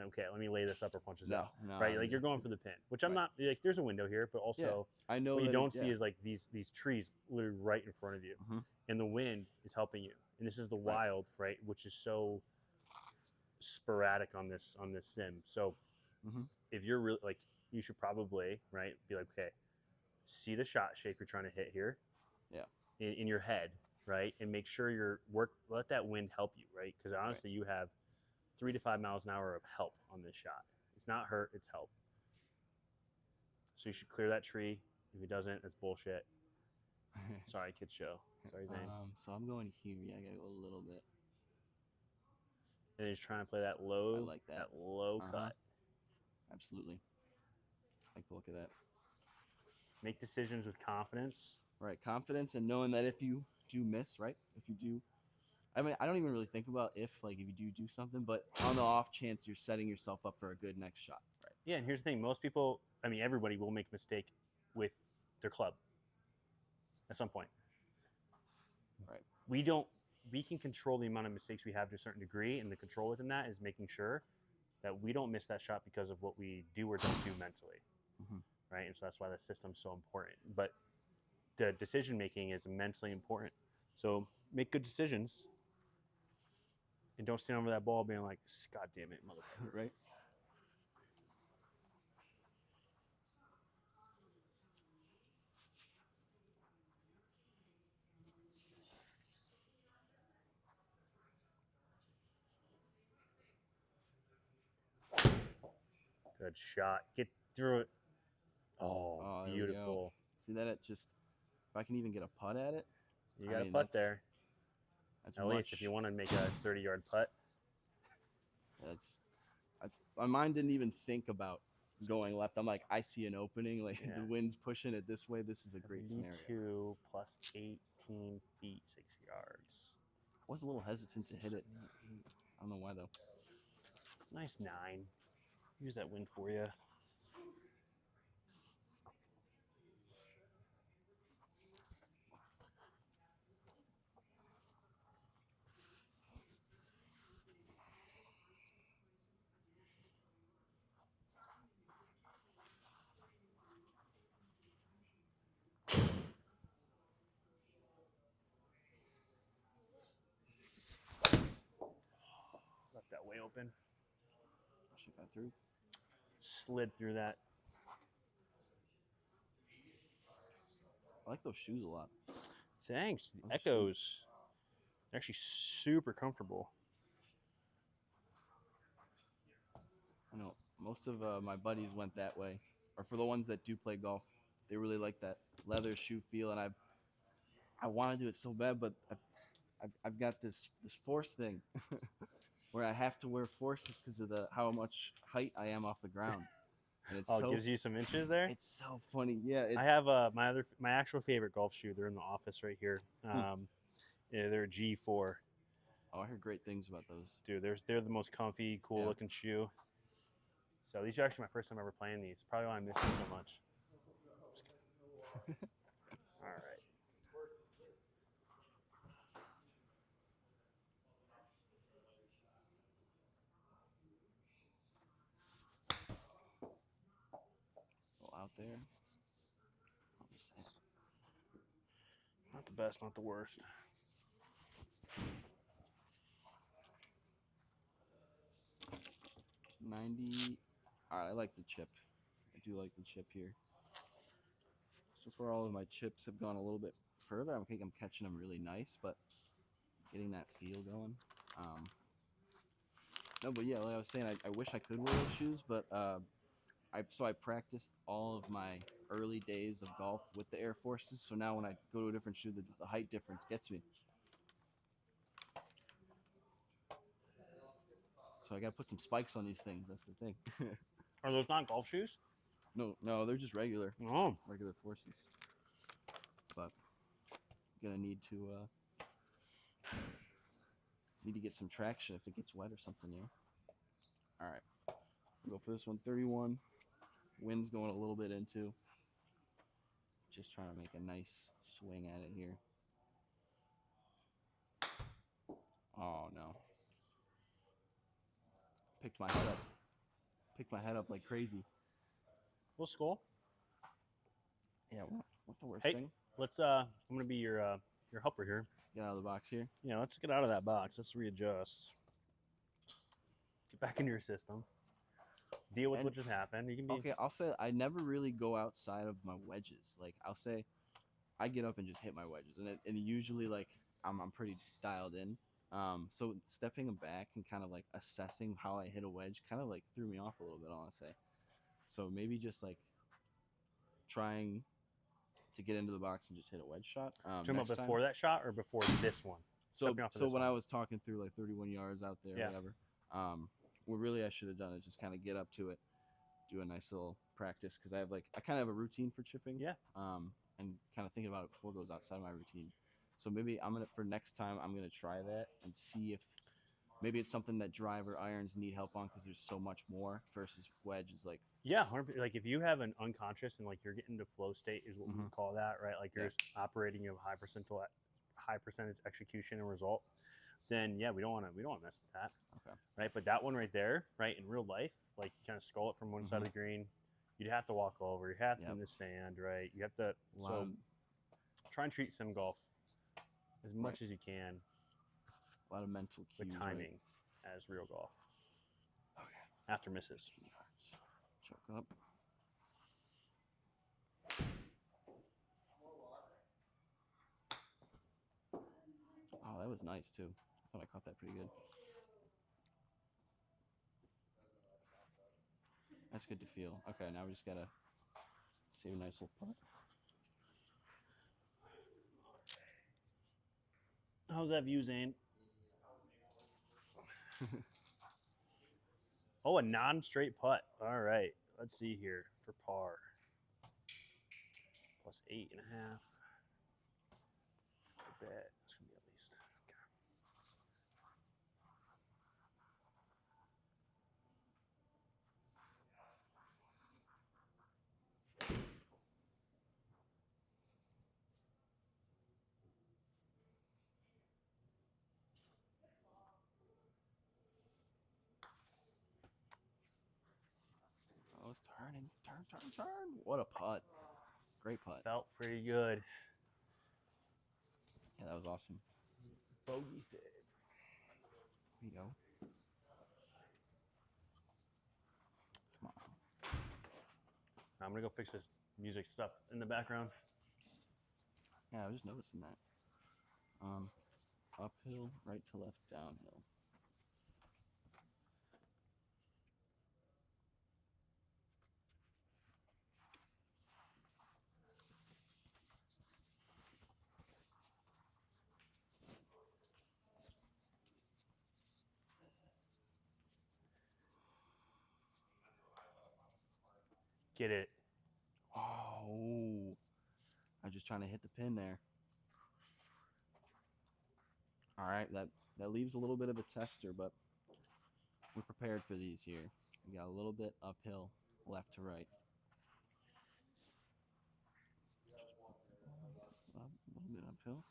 okay, let me lay this up or punch this no, out, no, right? Like you're going for the pin, which I'm right, not. Like there's a window here, but yeah. also I know what you that don't see yeah, is like these trees literally right in front of you, hmm and the wind is helping you. And this is the right, wild, right, which is so sporadic on this sim. So hmm if you're really like, you should probably right be like, okay, see the shot shape you're trying to hit here, yeah, in your head, right, and make sure let that wind help you, right, because right. honestly, you have 3 to 5 miles an hour of help on this shot. It's not hurt, it's help. So you should clear that tree. If it doesn't, it's bullshit. Sorry, kid show. Sorry, Zane. So I'm going here. Yeah, I gotta go a little bit. And then just trying to play I like that. that low Uh huh. cut. Absolutely. I like the look of that. Make decisions with confidence. Right, confidence and knowing that if you do miss, right, if you do, I mean, I don't even really think about if you do something, but on the off chance you're setting yourself up for a good next shot, right? Yeah, and here's the thing: most people, I mean, everybody will make a mistake with their club at some point. Right. We don't. We can control the amount of mistakes we have to a certain degree, and the control within that is making sure that we don't miss that shot because of what we do or don't do mentally, hmm right? And so that's why the system's so important. But the decision making is immensely important. So make good decisions and don't stand over that ball being like, "God damn it, motherfucker!" right. Good shot. Get through it. Oh, Oh, there we go. beautiful. See that? It just if I can even get a putt at it, You I got a mean putt there. that's At least if you much. want to make a 30-yard putt. That's my mind didn't even think about going left. I'm like, I see an opening. Like Yeah. the wind's pushing it this way. This is a great scenario. 72 plus 18 feet, 6 yards. I was a little hesitant to hit it. I don't know why though. Nice 9. Use that wind for you. Left that way open. Should got through. Slid through that. I like those shoes a lot. Thanks. The Those are Echoes. They're actually super comfortable. I know most of my buddies went that way, or for the ones that do play golf, they really like that leather shoe feel, and I want to do it so bad, but I've got this force thing where I have to wear forces because of the how much height I am off the ground, and Oh, it gives you some inches there. it's so funny. Yeah, I have my actual favorite golf shoe. They're in the office right here. Yeah, they're a G4. oh, I heard great things about those. Dude, they're the most comfy, cool Yeah. looking shoe. So these are actually my first time ever playing these. Probably why I miss them so much. All right. Well, out there. I'll just say, Not the best, not the worst. $90. All right, I like the chip. I do like the chip here. So far, all of my chips have gone a little bit further. I think I'm catching them really nice, but getting that feel going. No, but yeah, like I was saying, I wish I could wear those shoes, but I practiced all of my early days of golf with the Air Forces. So now when I go to a different shoe, the height difference gets me. So I got to put some spikes on these things. That's the thing. Are those not golf shoes? No, they're just regular. Oh. Just regular Forces. But gonna need to get some traction if it gets wet or something, you know. All right, we'll go for this one. 31. Wind's going a little bit into. Just trying to make a nice swing at it here. Oh no. Picked my head up like crazy. We'll skull. Yeah, what's the worst Hey. thing? Let's I'm gonna be your helper here. Get out of the box here. Yeah, let's get out of that box. Let's readjust. Get back into your system. Deal with And- what just happened. You can be Okay, I'll say I never really go outside of my wedges. Like I'll say, I get up and just hit my wedges, and usually like I'm pretty dialed in. So stepping back and kind of like assessing how I hit a wedge kind of like threw me off a little bit, I want to say. So maybe just like trying to get into the box and just hit a wedge shot. talking about next time. before that shot or before this one. So stepping off of so this when one. I was talking through like 31 yards out there, Yeah. whatever. What really I should have done is just kind of get up to it, do a nice little practice because I kind of have a routine for chipping. Yeah. And kind of thinking about it before it goes outside my routine. So maybe for next time I'm gonna try that and see if maybe it's something that driver irons need help on because there's so much more versus wedge is like Yeah, 100%. Like if you have an unconscious and like you're getting to flow state is what we would call that, right? Like you're Yeah. just operating a high percentage execution and result. Then yeah, we don't want to mess with that. Okay. Right, but that one right there, right, in real life, like you kind of skull it from one side of the green. You'd have to walk over. You have to Yep. in the sand, right? You have to a lot so of try and treat sim golf as much as you can mental cues. with right? timing as real golf. Okay. After misses. 18 yards. Choke up. Oh, that was nice too. I thought I caught that pretty good. That's good to feel. Okay, now we just gotta save a nice little putt. How's that view, Zane? Oh, a non-straight putt. All right. Let's see here for par. Plus 8.5. I bet it's gonna be at least. Okay. Oh, it's turning. Turn. What a putt. Great putt. Felt pretty good. Yeah, that was awesome. Bogey save. Here you go. Come on. I'm gonna go fix this music stuff in the background. Yeah, I was just noticing that. Uphill, right to left, downhill. Get it. Oh, I'm just trying to hit the pin there. All right, that leaves a little bit of a tester, but we're prepared for these here. We got a little bit uphill, left to right. A little bit uphill.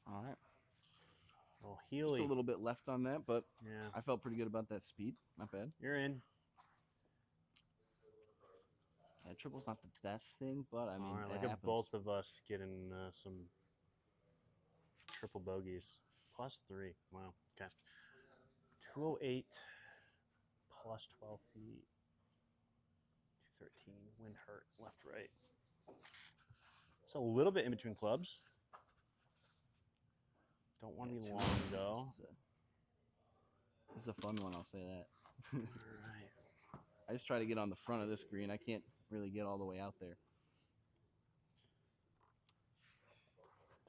All right. Oh, Just Healy. a little bit left on that, but Yeah, I felt pretty good about that speed. Not bad. you're in. Yeah, triple's not the best thing, but I mean, All right, it look at happens. both of us getting some triple bogeys. Plus 3. Wow. Okay. 208 plus 12 feet. 213. Wind hurt. Left, right. It's a little bit in between clubs. Don't want to Yeah, be two long irons. though. This is a fun one, I'll say that. All right. I just try to get on the front of this green. I can't really get all the way out there.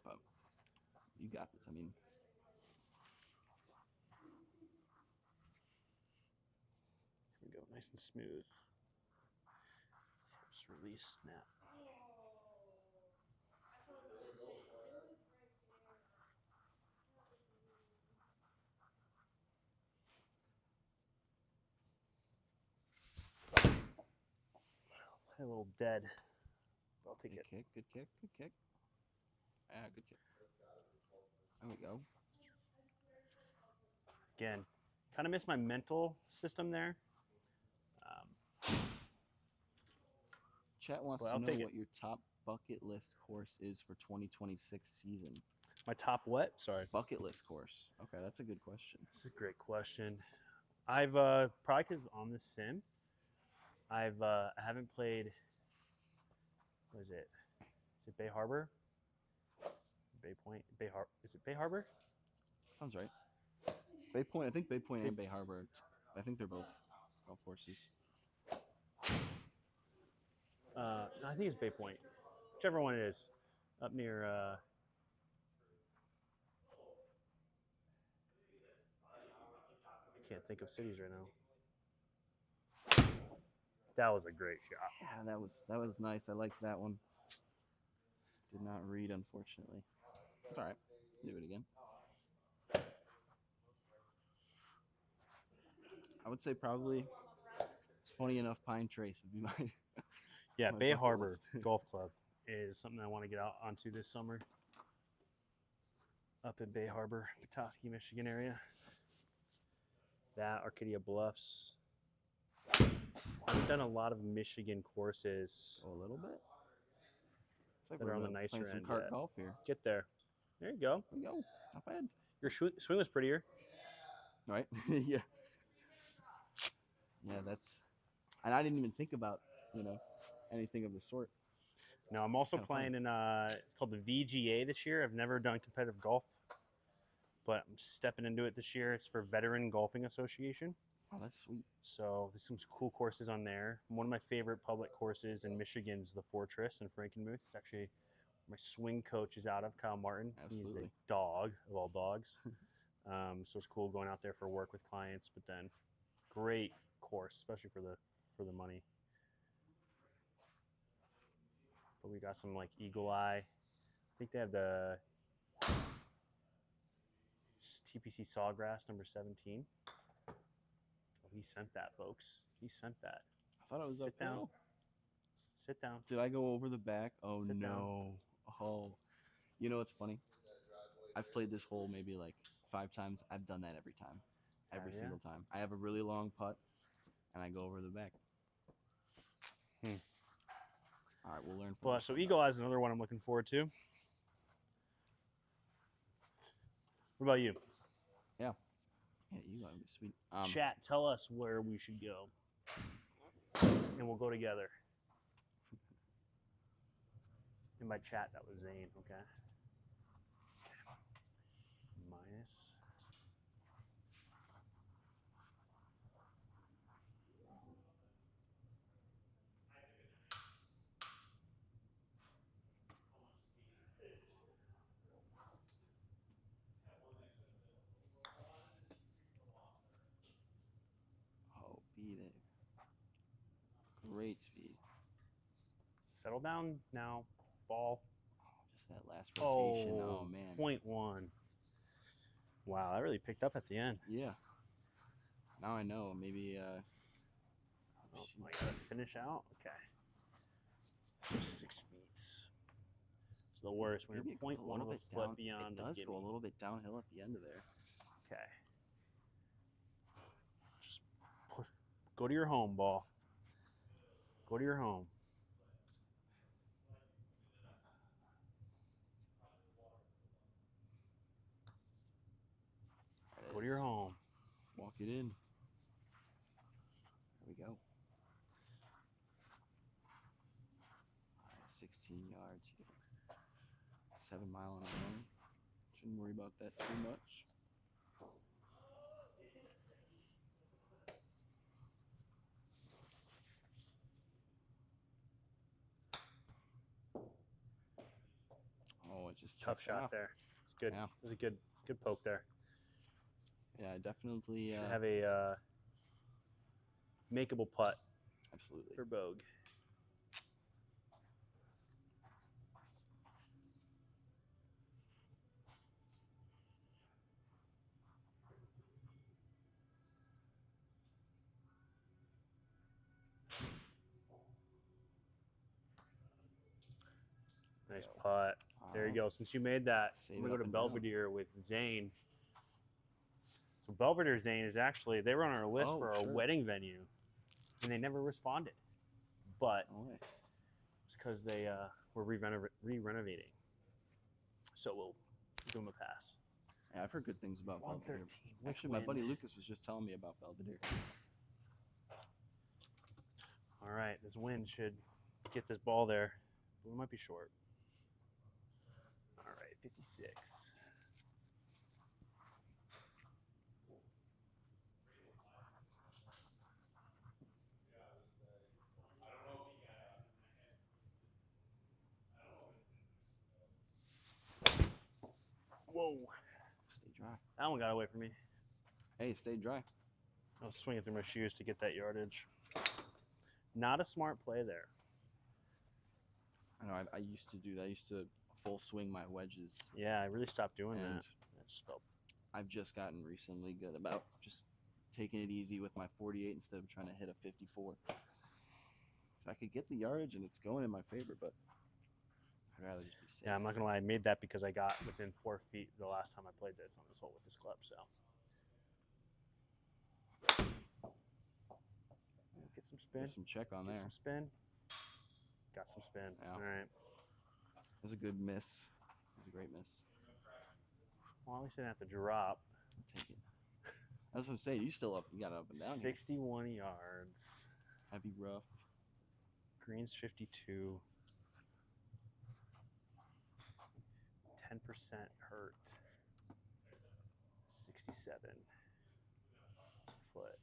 But you got this. I mean, Here we go, nice and smooth. Hips release, snap. A little dead. But I'll take good it. kick, good kick, good kick. Ah, good kick. There we go. Again, kind of missed my mental system there. Chat wants Well, to I'll know take it. what your top bucket list course is for 2026 season. My top what? Sorry. Bucket list course. Okay, that's a good question. That's a great question. I've probably because on the sim, I haven't played. What is it? Is it Bay Harbor? Bay Point? Bay Harbor? Is it Bay Harbor? Sounds right. Bay Point. I think Bay Point and Bay Harbor. I think they're both golf courses. No, I think it's Bay Point. Whichever one it is, up near. I can't think of cities right now. That was a great shot. Yeah, that was nice. I liked that one. Did not read, unfortunately. It's all right. Do it again. I would say probably. It's funny enough. Pine Trace would be my. Yeah, My Bay bucket Harbor list. Golf Club is something I want to get out onto this summer. Up in Bay Harbor, Petoskey, Michigan area. That, Arcadia Bluffs. I've done a lot of Michigan courses Oh, a little bit. It's like that we're are on the playing nicer some end cart yet. golf here. Get there. There you go. There we go. Not bad. Your swing was prettier. Right? Yeah. Yeah, that's. And I didn't even think about, anything of the sort. No, I'm also kinda fun. playing in it's called the VGA this year. I've never done competitive golf, but I'm stepping into it this year. It's for Veteran Golfing Association. Oh, that's sweet. So there's some cool courses on there. One of my favorite public courses in Michigan is the Fortress in Frankenmuth. It's actually my swing coach is out of, Kyle Martin. He's Absolutely. a dog of all dogs. So it's cool going out there for work with clients, but then great course, especially for the money. But we got some like Eagle Eye. I think they have the TPC Sawgrass number 17. Oh, he sent that, folks. He sent that. I thought it was Sit down. uphill. Sit down. Did I go over the back? Oh, Sit down. no. Oh. You know what's funny? I've played this hole maybe like 5 times. I've done that every time. Every yeah? single time. I have a really long putt, and I go over the back. All right, we'll learn from Well, this so one, Eagle though. Eye is another one I'm looking forward to. What about you? Yeah, you got to be sweet. Chat, tell us where we should go, and we'll go together. And by chat, that was Zane. Okay. Minus. Oh, beat it. Great speed. Settle down now. Ball. Just that last rotation. Oh, man. 0.1. Wow, that really picked up at the end. Yeah. Now I know. Maybe. Oh, I gotta finish out. Okay. 6 feet. It's the worst when maybe you're it goes 0.1 of a foot down. beyond It does the go a gimme. little bit downhill at the end of there. Okay. Just go to your home, ball. Go to your home. There it Go to is. your home. Walk it in. There we go. 16 yards here. 7 mile an hour. Shouldn't worry about that too much. Oh, it just Tough checked shot off. there. It's good. Yeah. It was a good poke there. Yeah, I definitely. Should have a makeable putt Absolutely. for Bogue. Nice putt. There you go. Since you made that, Save I'm it gonna go up to and down. Belvedere with Zane. So Belvedere Zane is actually they were on our list Oh, for our sure. wedding venue, and they never responded. But No way. it's because they were re-renovating. So we'll give them a pass. Yeah, I've heard good things about Belvedere. 113. Actually, my buddy Lucas was just telling me about Belvedere. All right, this wind should get this ball there. But we might be short. All right, 56. Whoa, Stay dry. that one got away from me. Hey, stay dry. I was swinging through my shoes to get that yardage. Not a smart play there. I know. I used to do that. I used to full swing my wedges, Yeah, I really stopped doing and that. I just felt I've just gotten recently good about just taking it easy with my 48 instead of trying to hit a 54. So I could get the yardage and it's going in my favor, but I'd rather just be safe. yeah, I'm not gonna lie. I made that because I got within 4 feet the last time I played this on this hole with this club. So get some spin. Get some check on Get there. some spin. Got some spin. Yeah. All right. That's a good miss. That's a great miss. Well, at least I didn't have to drop. I'll take it. That's what I'm saying. You still up. You got up and down here. 61 yards. Heavy rough. Green's 52. 10% hurt. 67. Foot.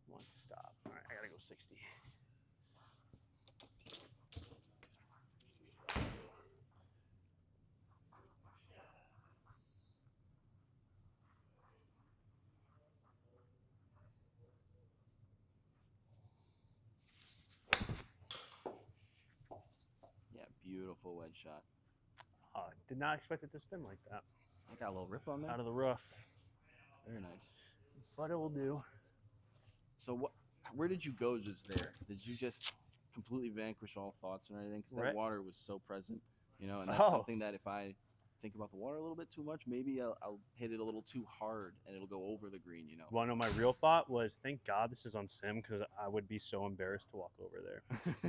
One stop. All right, I gotta go 60. Yeah, beautiful wedge shot. Did not expect it to spin like that. I got a little rip on there. Out of the rough. Very nice. But it will do. So what? Where did you go just there? Did you just completely vanquish all thoughts and everything? Because that Right. water was so present, you know, and that's Oh. something that if I think about the water a little bit too much, maybe I'll hit it a little too hard and it'll go over the green, you know. Want to know my real thought was, thank God this is on sim because I would be so embarrassed to walk over there.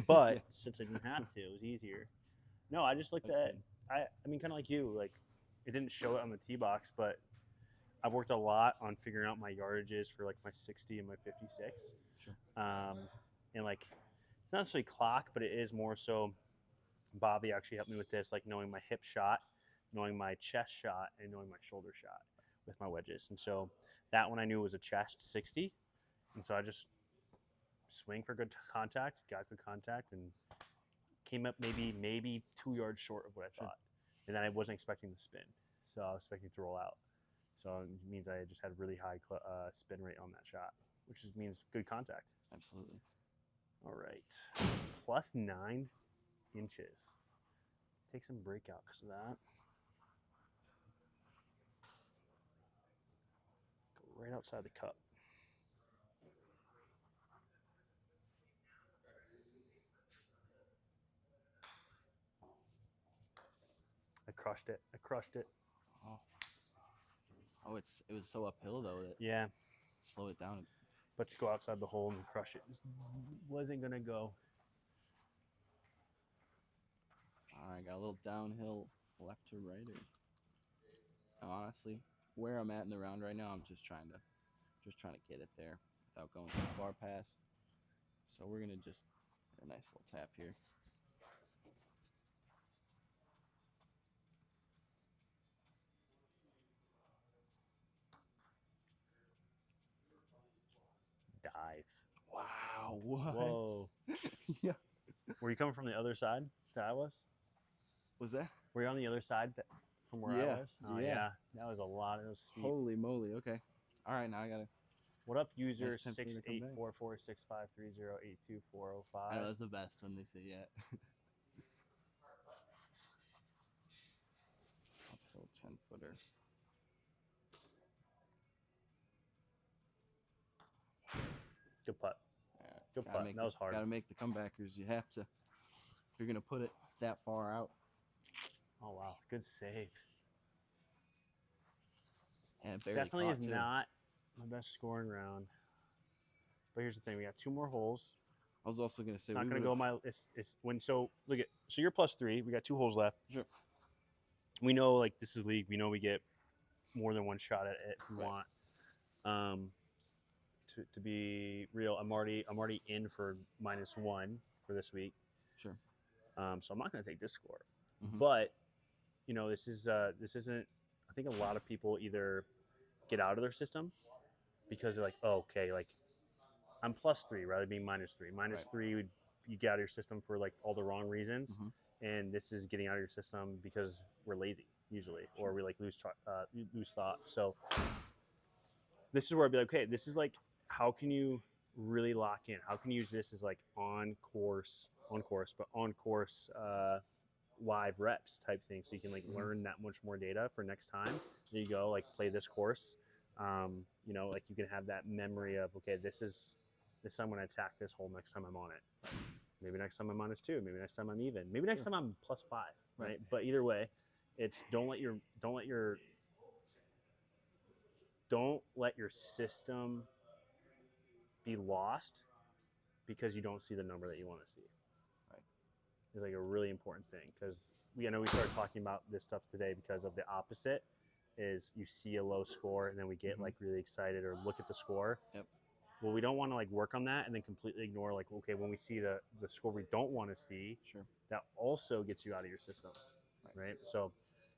But Yeah, since I didn't have to, it was easier. No, I just looked that's at good. I mean, kind of like you, like it didn't show it on the tee box, but I've worked a lot on figuring out my yardages for like my 60 and my 56. Sure. And like, it's not necessarily clock, but it is more so. Bobby actually helped me with this, like knowing my hip shot, knowing my chest shot, and knowing my shoulder shot with my wedges. And so that one I knew was a chest 60. And so I just swing for good contact, got good contact, and came up maybe 2 yards short of what I Sure. thought. And then I wasn't expecting the spin, so I was expecting it to roll out. So it means I just had really high spin rate on that shot, which just means good contact. Absolutely. All right, plus 9 inches. Take some breakout because of that. Go right outside the cup. I crushed it. I crushed it. Oh, it was so uphill though that Yeah, slow it down. but to go outside the hole and crush it just wasn't gonna go. All right, got a little downhill left to right. Honestly, where I'm at in the round right now, I'm just trying to get it there without going too far past. So we're gonna just get a nice little tap here. what? Whoa. Yeah. Were you coming from the other side that I was? Was that? Were you on the other side from where I Yeah, was? Oh, yeah. yeah. That was a lot. It was steep. Holy moly. Okay. All right, now I gotta. What up, user Nice time for me to come back. 684465308245? I know that's the best when they say yeah. Uphill 10-footer. Good putt. Yeah, Good gotta putt. make That was hard. Gotta make the comebackers. You have to. If you're gonna put it that far out. Oh, wow. Good save. And it barely Definitely caught, is too. not my best scoring round. But here's the thing: we got 2 more holes. I was also gonna say It's not we going to would've- go my. It's when so look at so you're +3. We got 2 holes left. Sure. We know like this is league. We know we get more than one shot at it if we Right. want. To be real, I'm already in for -1 for this week. Sure. So I'm not going to take this score. Mhm. But you know this isn't. I think a lot of people either get out of their system because they're like, oh, okay, like I'm +3 rather than being -3. Right. -3 would you get out of your system for like all the wrong reasons, Mhm. and this is getting out of your system because we're lazy usually, or Sure. we like lose thought. So this is where I'd be like, okay, this is like, how can you really lock in? How can you use this as like on course live reps type thing, so you can like Mhm. learn that much more data for next time. There you go, like play this course. You know, like you can have that memory of, okay, this I'm going to attack this hole next time I'm on it. Maybe next time I'm -2. Maybe next time I'm even. Maybe next Sure. time I'm +5. Right? Right. But either way, it's don't let your system be lost because you don't see the number that you want to see. Right. Is like a really important thing, because I know we started talking about this stuff today because of the opposite is you see a low score and then we get Mhm. like really excited or look at the score. Yep. Well, we don't want to like work on that and then completely ignore like, okay, when we see the score we don't want to see, Sure. that also gets you out of your system, right? So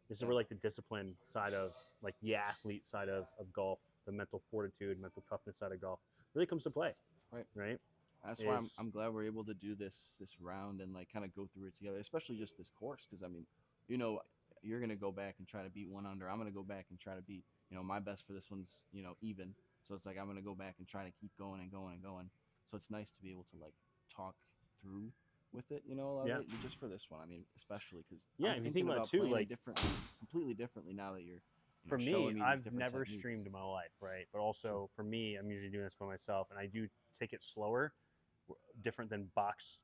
this is Yeah. where like the discipline side of like the athlete side of golf, the mental fortitude, mental toughness side of golf really comes to play. Right. That's why Is- I'm glad we're able to do this round and like kind of go through it together, especially just this course. Because I mean, you know, you're gonna go back and try to beat 1 under. I'm gonna go back and try to beat, you know, my best for this one's, you know, even. So it's like I'm gonna go back and try to keep going and going and going. So it's nice to be able to like talk through with it, you know, a lot Yeah. of it, just for this one. I mean, especially because Yeah, I'm if you think thinking about it about too, playing like- it differently, completely differently now that you're you for know, showing me, me these I've different never techniques. streamed in my life, right? But also for me, I'm usually doing this by myself, and I do take it slower, different than box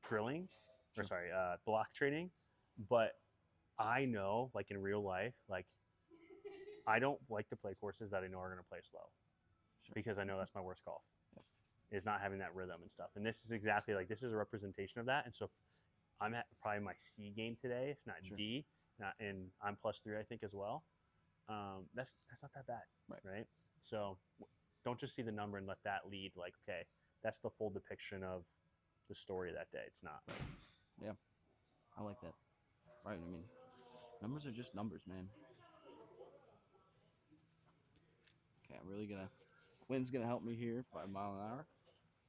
drilling, or Sure. sorry, block trading. But I know, like in real life, like I don't like to play courses that I know are going to play slow, Sure. because I know that's my worst golf. Yep. Is not having that rhythm and stuff. And this is exactly like this is a representation of that. And so I'm at probably my C game today, if not Sure. D, and I'm +3, I think, as well. That's not that bad, right? So don't just see the number and let that lead. Like, okay, that's the full depiction of the story of that day. It's not. Yeah, I like that. Right. I mean, numbers are just numbers, man. Okay, I'm really gonna. Wind's gonna help me here, 5 mile an hour.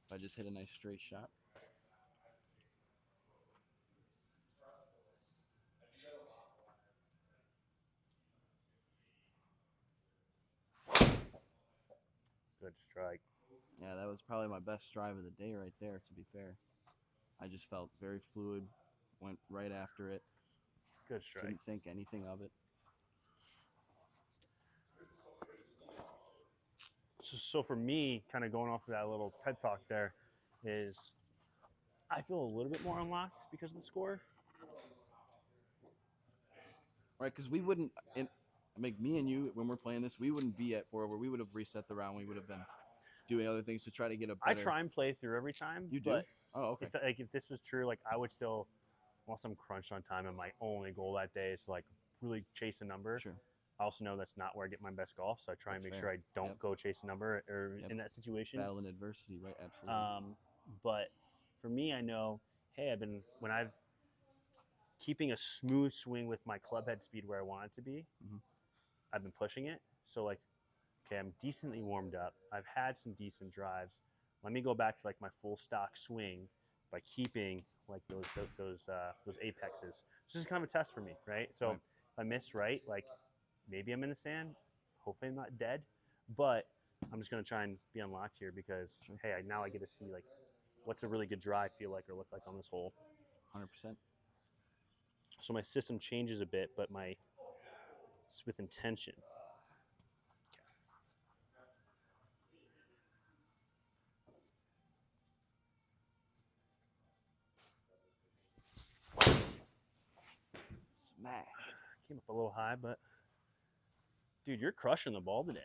If I just hit a nice straight shot. Good strike. Yeah, that was probably my best drive of the day right there, to be fair. I just felt very fluid, went right after it, Good strike. didn't think anything of it. So for me, kind of going off of that little TED talk there, is I feel a little bit more unlocked because of the score. Right, because we wouldn't, me and you, when we're playing this, we wouldn't be at 4 where we would have reset the round. We would have been doing other things to try to get a I better. try and play through every time. You do? But Oh, okay. if this was true, like I would still, once I'm crunched on time and my only goal that day is to like really chase a number. Sure. I also know that's not where I get my best golf, so I try and That's make fair. sure I don't Yep. go chase a number or Yep. in that situation. Battle in adversity, right? Absolutely. But for me, I know, hey, when I've keeping a smooth swing with my club head speed where I want it to be, Mhm. I've been pushing it. So like, okay, I'm decently warmed up. I've had some decent drives. let me go back to like my full stock swing by keeping like those apexes. So this is kind of a test for me, right? So Right. if I miss right, like maybe I'm in the sand. Hopefully I'm not dead, but I'm just gonna try and be unlocked here because Sure. hey, now I get to see like what's a really good draw feel like or look like on this hole. 100%. So my system changes a bit, but it's with intention. Smash. Came up a little high, but dude, you're crushing the ball today.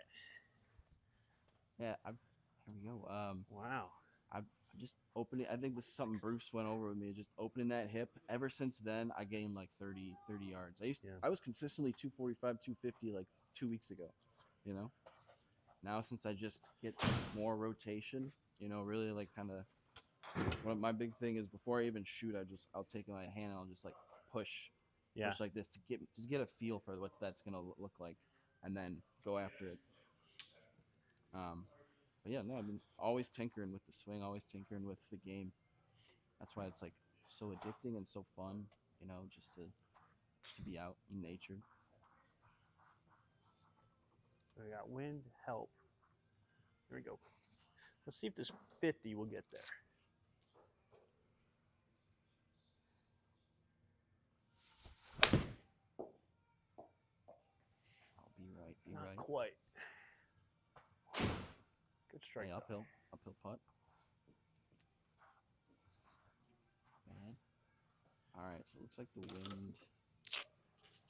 Yeah, here we go. Wow. I'm just opening. I think this is something Bruce went over with me. Just opening that hip. Ever since then, I gained like 30 yards. Yeah. I was consistently 245, 250 like 2 weeks ago. You know. Now since I just get more rotation, really like kind of. My big thing is before I even shoot, I'll take my hand and I'll just like push Yeah. like this to get a feel for what that's gonna look like, and then go after it. But yeah, no, I've been always tinkering with the swing, always tinkering with the game. That's why it's like so addicting and so fun, just to be out in nature. We got wind, help. Here we go. Let's see if this 50 will get there. I'll be right, be Not right. quite. Good strike. Hey, though. uphill putt. Man. All right, so it looks like the wind.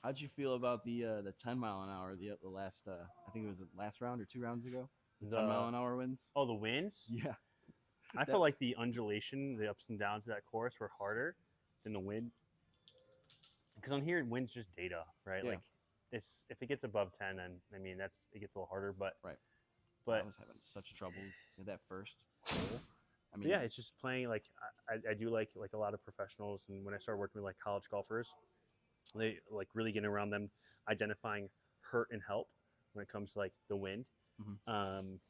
How'd you feel about the 10 mile an hour? The last I think it was the last round or 2 rounds ago. The 10 mile an hour winds. Oh, the winds? Yeah. I felt like the undulation, the ups and downs of that course were harder than the wind. Because on here, wind's just data, right? Yeah. Like, if it gets above 10, then I mean it gets a little harder. But Right. But I was having such trouble in that first hole. I mean, yeah, it's just playing like I do like a lot of professionals, and when I started working with like college golfers, they like really getting around them, identifying hurt and help when it comes to like the wind.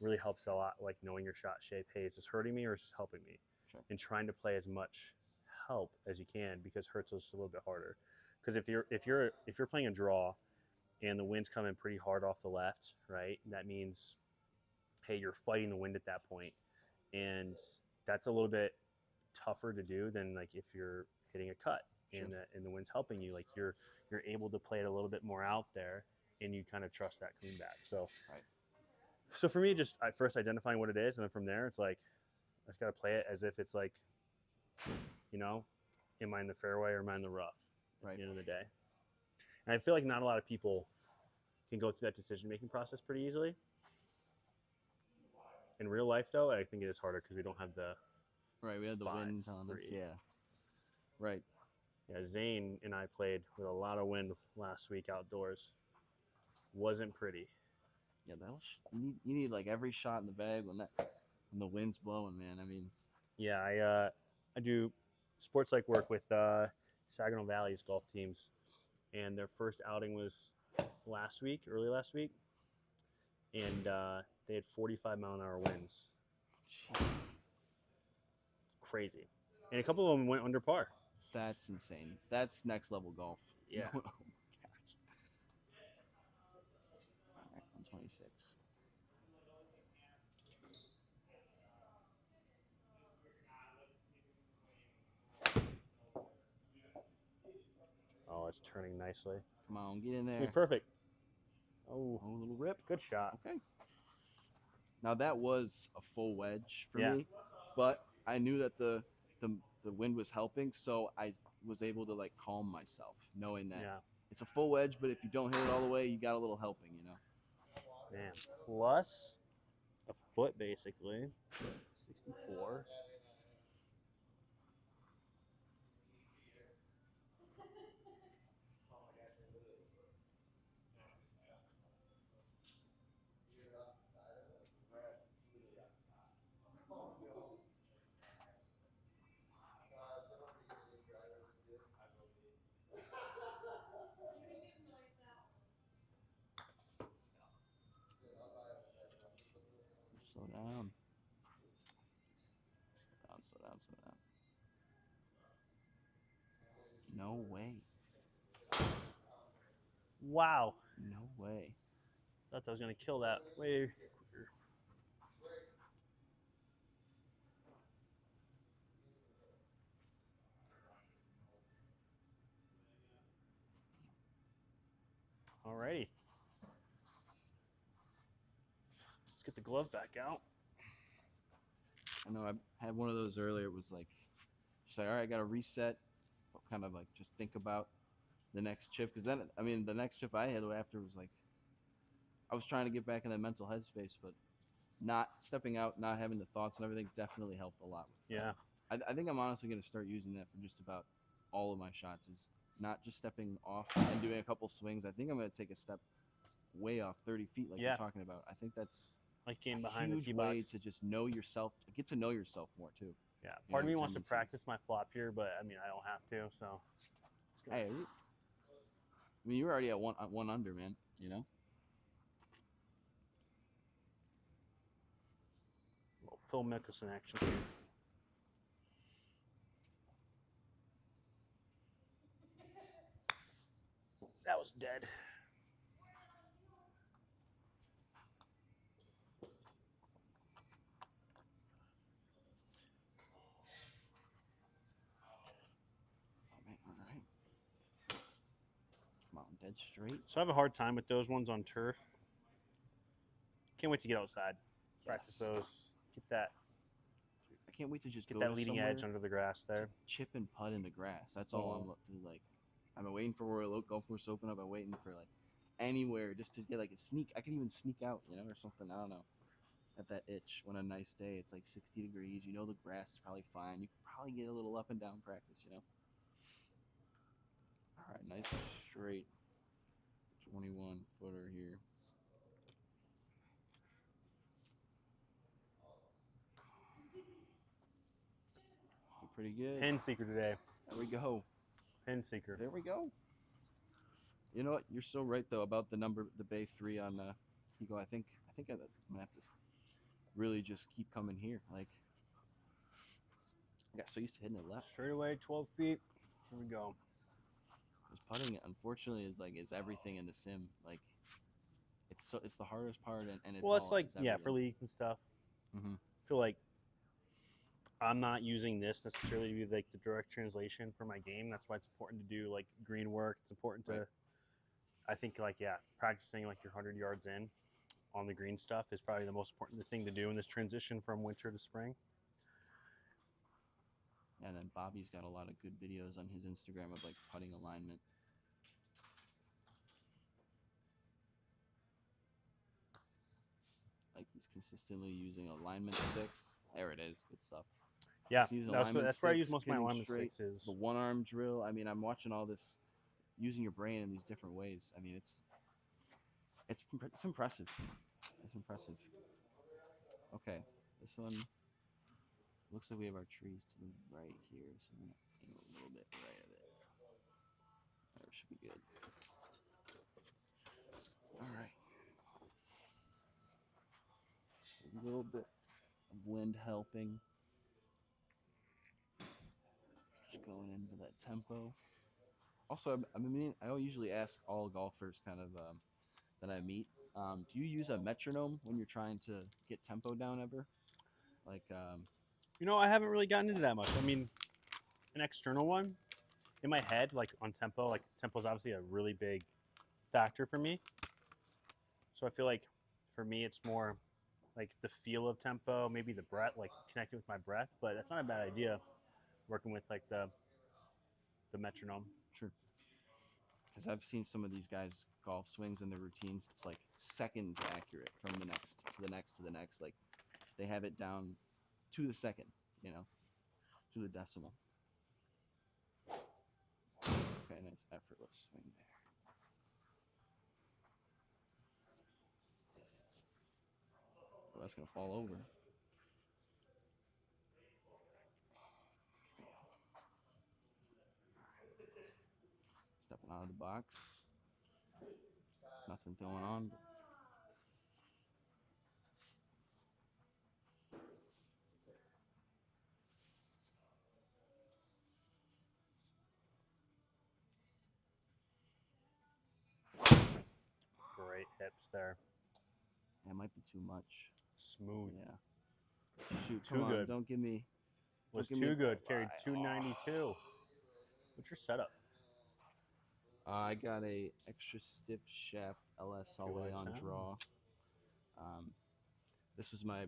Really helps a lot. Like knowing your shot shape. Hey, is this hurting me or is this helping me? Sure. And trying to play as much help as you can because hurts us a little bit harder. Because if you're playing a draw, and the wind's coming pretty hard off the left, right? That means, hey, you're fighting the wind at that point, and that's a little bit tougher to do than like if you're hitting a cut Sure. and the wind's helping you. Like you're able to play it a little bit more out there, and you kind of trust that coming back. So, Right. So for me, just first identifying what it is, and then from there, it's like I just got to play it as if it's like, am I in the fairway or am I in the rough at Right. the end of the day? And I feel like not a lot of people can go through that decision-making process pretty easily. In real life, though, I think it is harder because we don't have the Right. We had the 5, wind telling us. 3. Yeah. Right. Yeah, Zane and I played with a lot of wind last week outdoors. Wasn't pretty. Yeah. You need like every shot in the bag when the wind's blowing, man. I mean. Yeah, I do sports like work with Saginaw Valley's golf teams, and their first outing was early last week, and they had 45-mile-an-hour winds. Jeez. Crazy, and a couple of them went under par. That's insane. That's next level golf. Yeah. Oh my gosh. All right, 126. Oh, it's turning nicely. Come on, get in It's gonna there. be perfect. Oh, Oh, a little rip. good shot. Okay. Now that was a full wedge for Yeah. me, but I knew that the wind was helping, so I was able to like calm myself, knowing that Yeah, it's a full wedge, but if you don't hit it all the way, you got a little helping, man. Plus a foot, basically. 64. Slow down. Slow down, slow down. No way. Wow. No way. Thought I was gonna kill that way quicker. Alrighty. Let's get the glove back out. I know I had one of those earlier. It was like, just like, all right, I got to reset, kind of like just think about the next chip. Because then, I mean, the next chip I had after was like, I was trying to get back in that mental headspace, but not stepping out, not having the thoughts and everything definitely helped a lot with that. Yeah. I think I'm honestly going to start using that for just about all of my shots, is not just stepping off and doing a couple swings. I think I'm going to take a step way off 30 feet like Yeah. you're talking about. I think that's Like game a behind the huge tee way box. to just know yourself, get to know yourself more too. Yeah. You Part know, of me your wants to tendencies. practice my flop here, but I mean I don't have to. So. Let's go. Hey, I mean, you're already at one under, man. You know. Little Phil Mickelson action here. That was dead. Oh, man, all right. Come on, dead straight. So I have a hard time with those ones on turf. Can't wait to get outside. Practice Yes. those. Get that. I can't wait to just Get go that to leading somewhere edge under the grass there. to chip and putt in the grass. That's all I'm like. I've been waiting for Royal Oak Golf Course to open up. I'm waiting for like anywhere just to get like a sneak. I can even sneak out, you know, or something. I don't know. At that itch when a nice day, it's like 60 degrees. You know the grass is probably fine. You can probably get a little up and down practice, you know. All right, nice straight 21 footer here. Pretty good. Pin seeker today. There we go. Pin seeker. There we go. You know what? You're so right though about the number, the Bay 3 on Kiko. I think I'm gonna have to really just keep coming here. Like I got so used to hitting it left. Straight away, 12 feet. Here we go. Because putting, unfortunately, is everything in the sim. Like it's the hardest part, and it's Well, it's all, like it's yeah, everything. for leagues and stuff. Mhm. I feel like I'm not using this necessarily to be like the direct translation for my game. That's why it's important to do like green work. It's important to, Right. I think like yeah, practicing like your 100 yards in on the green stuff is probably the most important thing to do in this transition from winter to spring. And then Bobby's got a lot of good videos on his Instagram of like putting alignment. Like he's consistently using alignment sticks. There it is. Good stuff. Yeah, Just use that's alignment where I use sticks, most of my getting alignment straight, sticks is the one arm drill. I mean, I'm watching all this, using your brain in these different ways. I mean, it's impressive. It's impressive. Okay, this one looks like we have our trees to the right here, so I'm gonna aim a little bit right of it. That should be good. All right. A little bit of wind helping. Just going into that tempo. Also, I mean, I usually ask all golfers kind of that I meet, do you use a metronome when you're trying to get tempo down ever? Like, you know, I haven't really gotten into that much. I mean, an external one in my head, like on tempo, like tempo is obviously a really big factor for me. So I feel like for me, it's more like the feel of tempo, maybe the breath, like connecting with my breath. But that's not a bad idea. Working with like the metronome. sure. Because I've seen some of these guys' golf swings and their routines. It's like seconds accurate from the next to the next to the next. Like they have it down to the second, you know, to the decimal. Okay, nice effortless swing there. Oh, that's gonna fall over. Stepping out of the box. Nothing going on. right hips there. Yeah, it might be too much. Smooth. Yeah. Shoot, Too come on, good. don't give me. Was give me too a good. Carried bye. 292. What's your setup? I got a extra stiff shaft LS all the way on 210. draw. This was my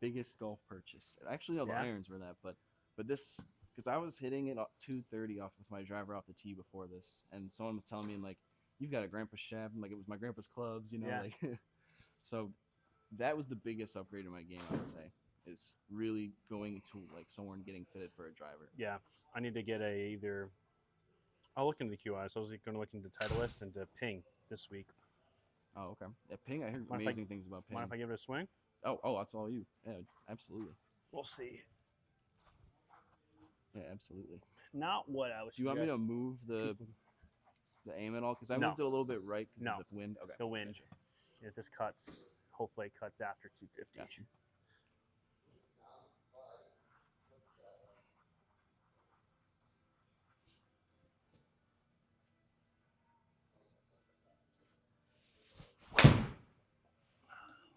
biggest golf purchase. Actually, no, the Yeah. irons were that, but this because I was hitting it 230 off with my driver off the tee before this, and someone was telling me like, "You've got a grandpa shaft," and like it was my grandpa's clubs, you know, Yeah. like. So that was the biggest upgrade in my game, I would say, is really going to like someone getting fitted for a driver. Yeah. I need to get either. I'll look into the QIs. I was going to look into Titleist and to Ping this week. Oh, okay. Yeah, Ping, I heard Mind if amazing things about Ping. Mind if I give it a swing? Oh, that's all you. Yeah, absolutely. We'll see. Yeah, absolutely. Not what I was. Do you want me to move the aim at all? Because I No. moved it a little bit right because No. of the wind. Okay. The wind. Gotcha. If this cuts, hopefully it cuts after 250. Gotcha.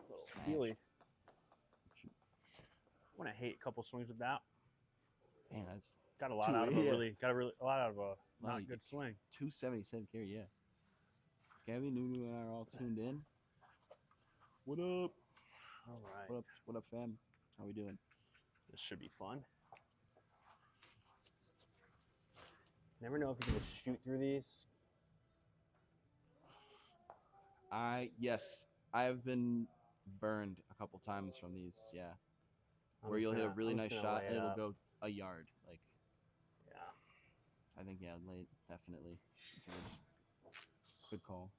Little Smash. feely. I want to hate a couple swings with that. Man, that's Got a lot out of a yeah. a lot out of a Wow, not you- good swing. 277 carry. Yeah. Gabby, Nunu, and I are all tuned in. What up? All right. What up? What up, fam? How we doing? This should be fun. Never know if you can just shoot through these. Yes, I have been burned a couple times from these. Yeah, where you'll hit a really nice shot and it'll go a yard. Like, Yeah. I think late definitely. Good call.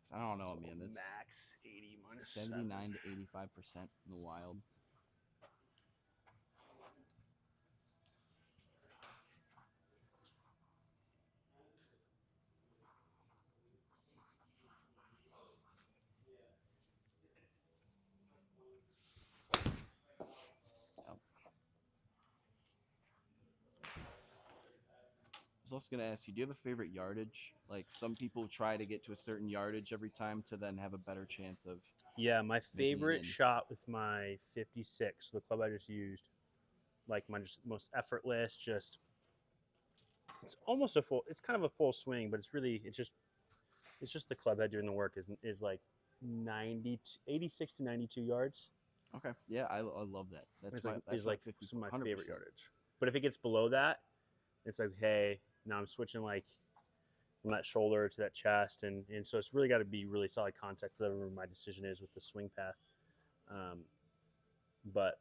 'Cause I don't know, man. That's max 80 minus 79 to 85% in the wild. I was also gonna ask you, do you have a favorite yardage? Like some people try to get to a certain yardage every time to then have a better chance of. Yeah, my it favorite in. shot with my 56, the club I just used, like my just most effortless, just it's almost a full. It's kind of a full swing, but it's just the club head doing the work is like 86 to 92 yards. Okay, yeah, I love that. That's It's my like that's is my like 50, some of my 100%. favorite yardage. But if it gets below that, it's like, hey, now I'm switching like from that shoulder to that chest, and so it's really got to be really solid contact, whatever my decision is with the swing path. But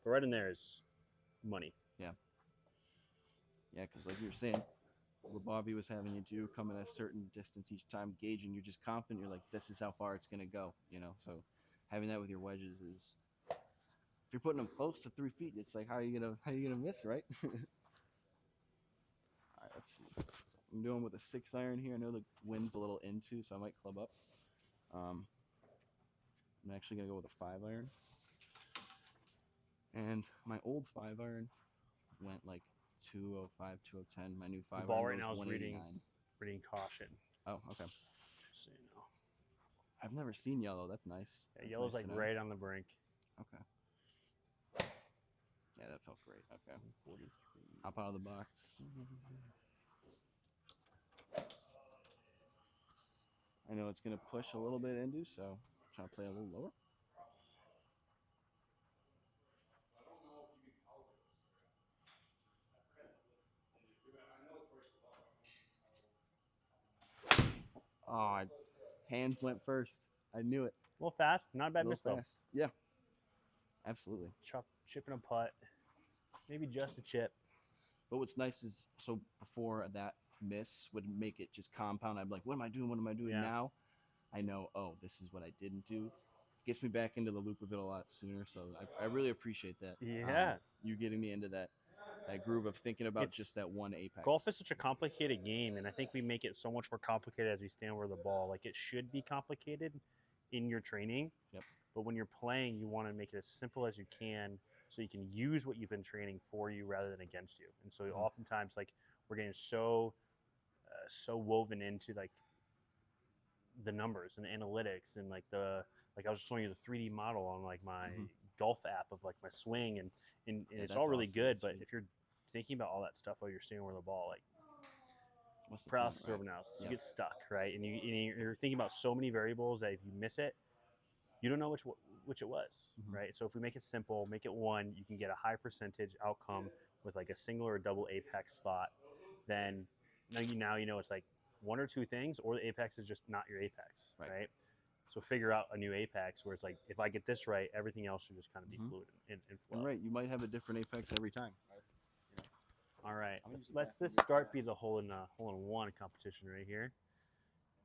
right in there is money. Yeah, because like you were saying, what Bobby was having you do, come at a certain distance each time, gauging, you're just confident. You're like, this is how far it's gonna go. You know, so having that with your wedges is, if you're putting them close to 3 feet, it's like how are you gonna miss, right? All right, let's see. I'm doing with a 6-iron here. I know the wind's a little into, so I might club up. I'm actually gonna go with a 5-iron, and my old 5-iron went like 205, 210. My new 5-iron ball right goes now is 189. reading caution. Oh, okay. So you know, I've never seen yellow. That's nice. yeah, That's yellow's nice like to know. right on the brink. Okay. Yeah, that felt great. Okay. 43. Hop out of the box. I know it's going to push a little bit into, so try to play a little lower. Oh, hands went first. I knew it. A little fast, not a bad A miss little though. fast. Yeah. Absolutely. Chip and a putt, maybe just a chip. But what's nice is, so before that miss would make it just compound. I'd be like, what am I doing? What am I doing Yeah. now? I know, oh, this is what I didn't do. Gets me back into the loop of it a lot sooner. So I really appreciate that. Yeah. You getting me into that groove of thinking about It's- just that one apex. Golf is such a complicated game, and I think we make it so much more complicated as we stand over the ball. Like it should be complicated in your training. Yep. But when you're playing, you want to make it as simple as you can so you can use what you've been training for you rather than against you. And so oftentimes, like we're getting so woven into like the numbers and the analytics and like I was just showing you the 3D model on like my Mhm. golf app of like my swing and Yeah, it's that's all really awesome. good. That's But sweet. if you're thinking about all that stuff while you're standing over the ball, like What's the point, paralysis right? over analysis, Yeah. you get stuck, right? And you're thinking about so many variables that if you miss it, you don't know which it was, Mhm. right? So if we make it simple, make it one, you can get a high percentage outcome with like a single or double apex slot. Then now you know it's like one or two things, or the apex is just not your apex, Right. right? So figure out a new apex where it's like if I get this right, everything else should just kind of be Mhm. fluid and flow. And right, you might have a different apex every time. Right? All right, I'm gonna use the let's bathroom this real start fast. be the hole in one competition right here.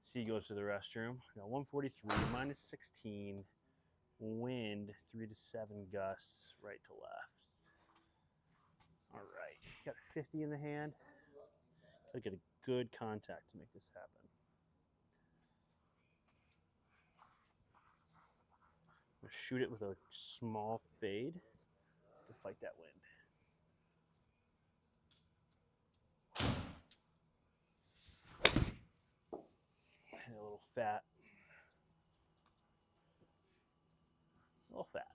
C goes to the restroom. Got 143 minus 16. Wind 3 to 7 gusts right to left. All right, got a 50 in the hand. Gotta get a good contact to make this happen. I'm gonna shoot it with a small fade to fight that wind. And a little fat. A little fat.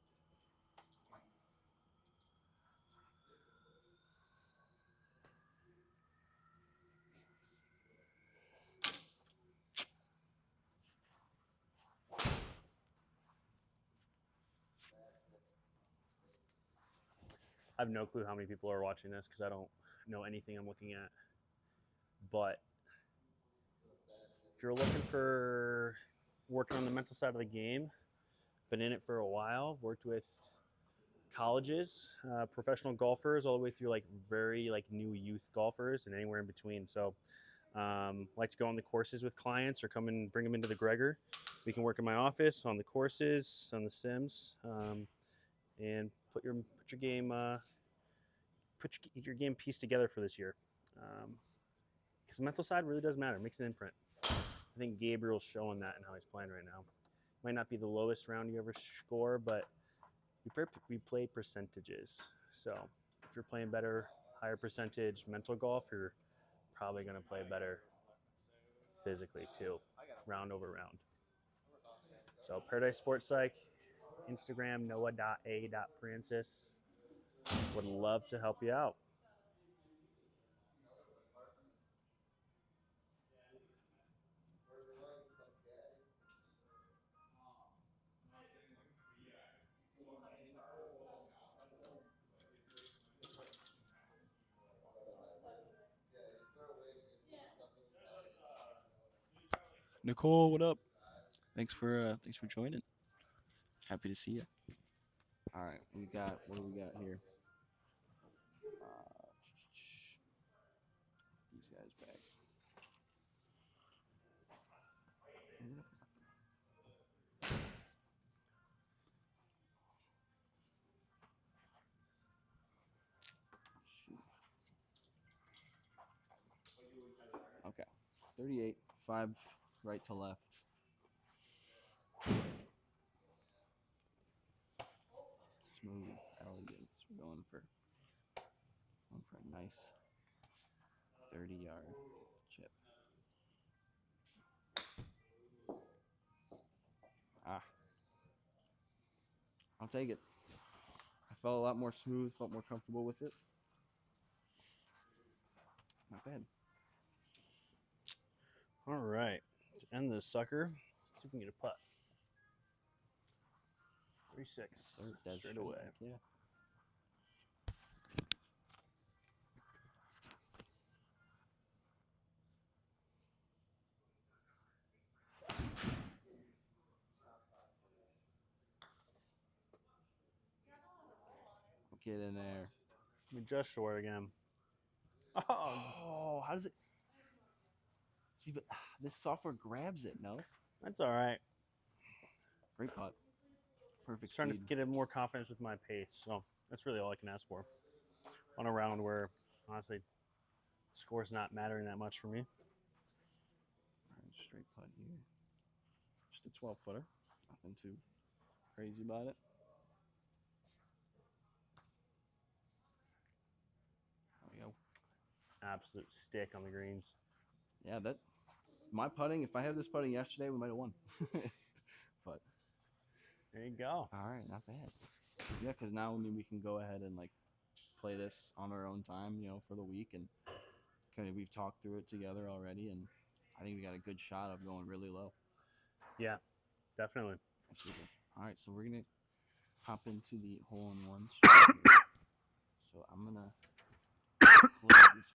I have no clue how many people are watching this because I don't know anything I'm looking at. But if you're looking for working on the mental side of the game, been in it for a while, worked with colleges, professional golfers, all the way through like very like new youth golfers and anywhere in between. So like to go on the courses with clients or come and bring them into the Gregor. We can work in my office on the courses, on the sims, and put your game put your game piece together for this year. Because the mental side really does matter. It makes an imprint. I think Gabriel's showing that in how he's playing right now. Might not be the lowest round you ever score, but we play percentages. So if you're playing better, higher percentage mental golf, you're probably going to play better physically too, round over round. So Paradise Sports Psych, Instagram noah.a.francis. Would love to help you out. Nicole, what up? Thanks for joining. Happy to see you. All right, what do we got here? These guys back. Shoot. Okay, 38, 5 right to left. Smooth elegance. We're going for a nice 30-yard chip. Ah, I'll take it. I felt a lot more smooth, felt more comfortable with it. Not bad. All right, to end this sucker, let's see if we can get a putt. 36 Dead straight away. Yeah. Get in there. We just short again. Oh, Oh, how does it? See, but this software grabs it. No, that's all right. great putt. Perfect Just trying to speed. get more confidence with my pace. So that's really all I can ask for on a round where, honestly, score's not mattering that much for me. All right, straight putt here. Just a 12-footer. Nothing too crazy about it. There we go. Absolute stick on the greens. Yeah, that my putting, if I had this putting yesterday, we might have won. But There you go. all right, not bad. Yeah, because now I mean we can go ahead and like play this on our own time, you know, for the week, and kind of we've talked through it together already, and I think we got a good shot of going really low. Yeah, definitely. Absolutely. All right, so we're gonna hop into the hole in one. So I'm gonna close these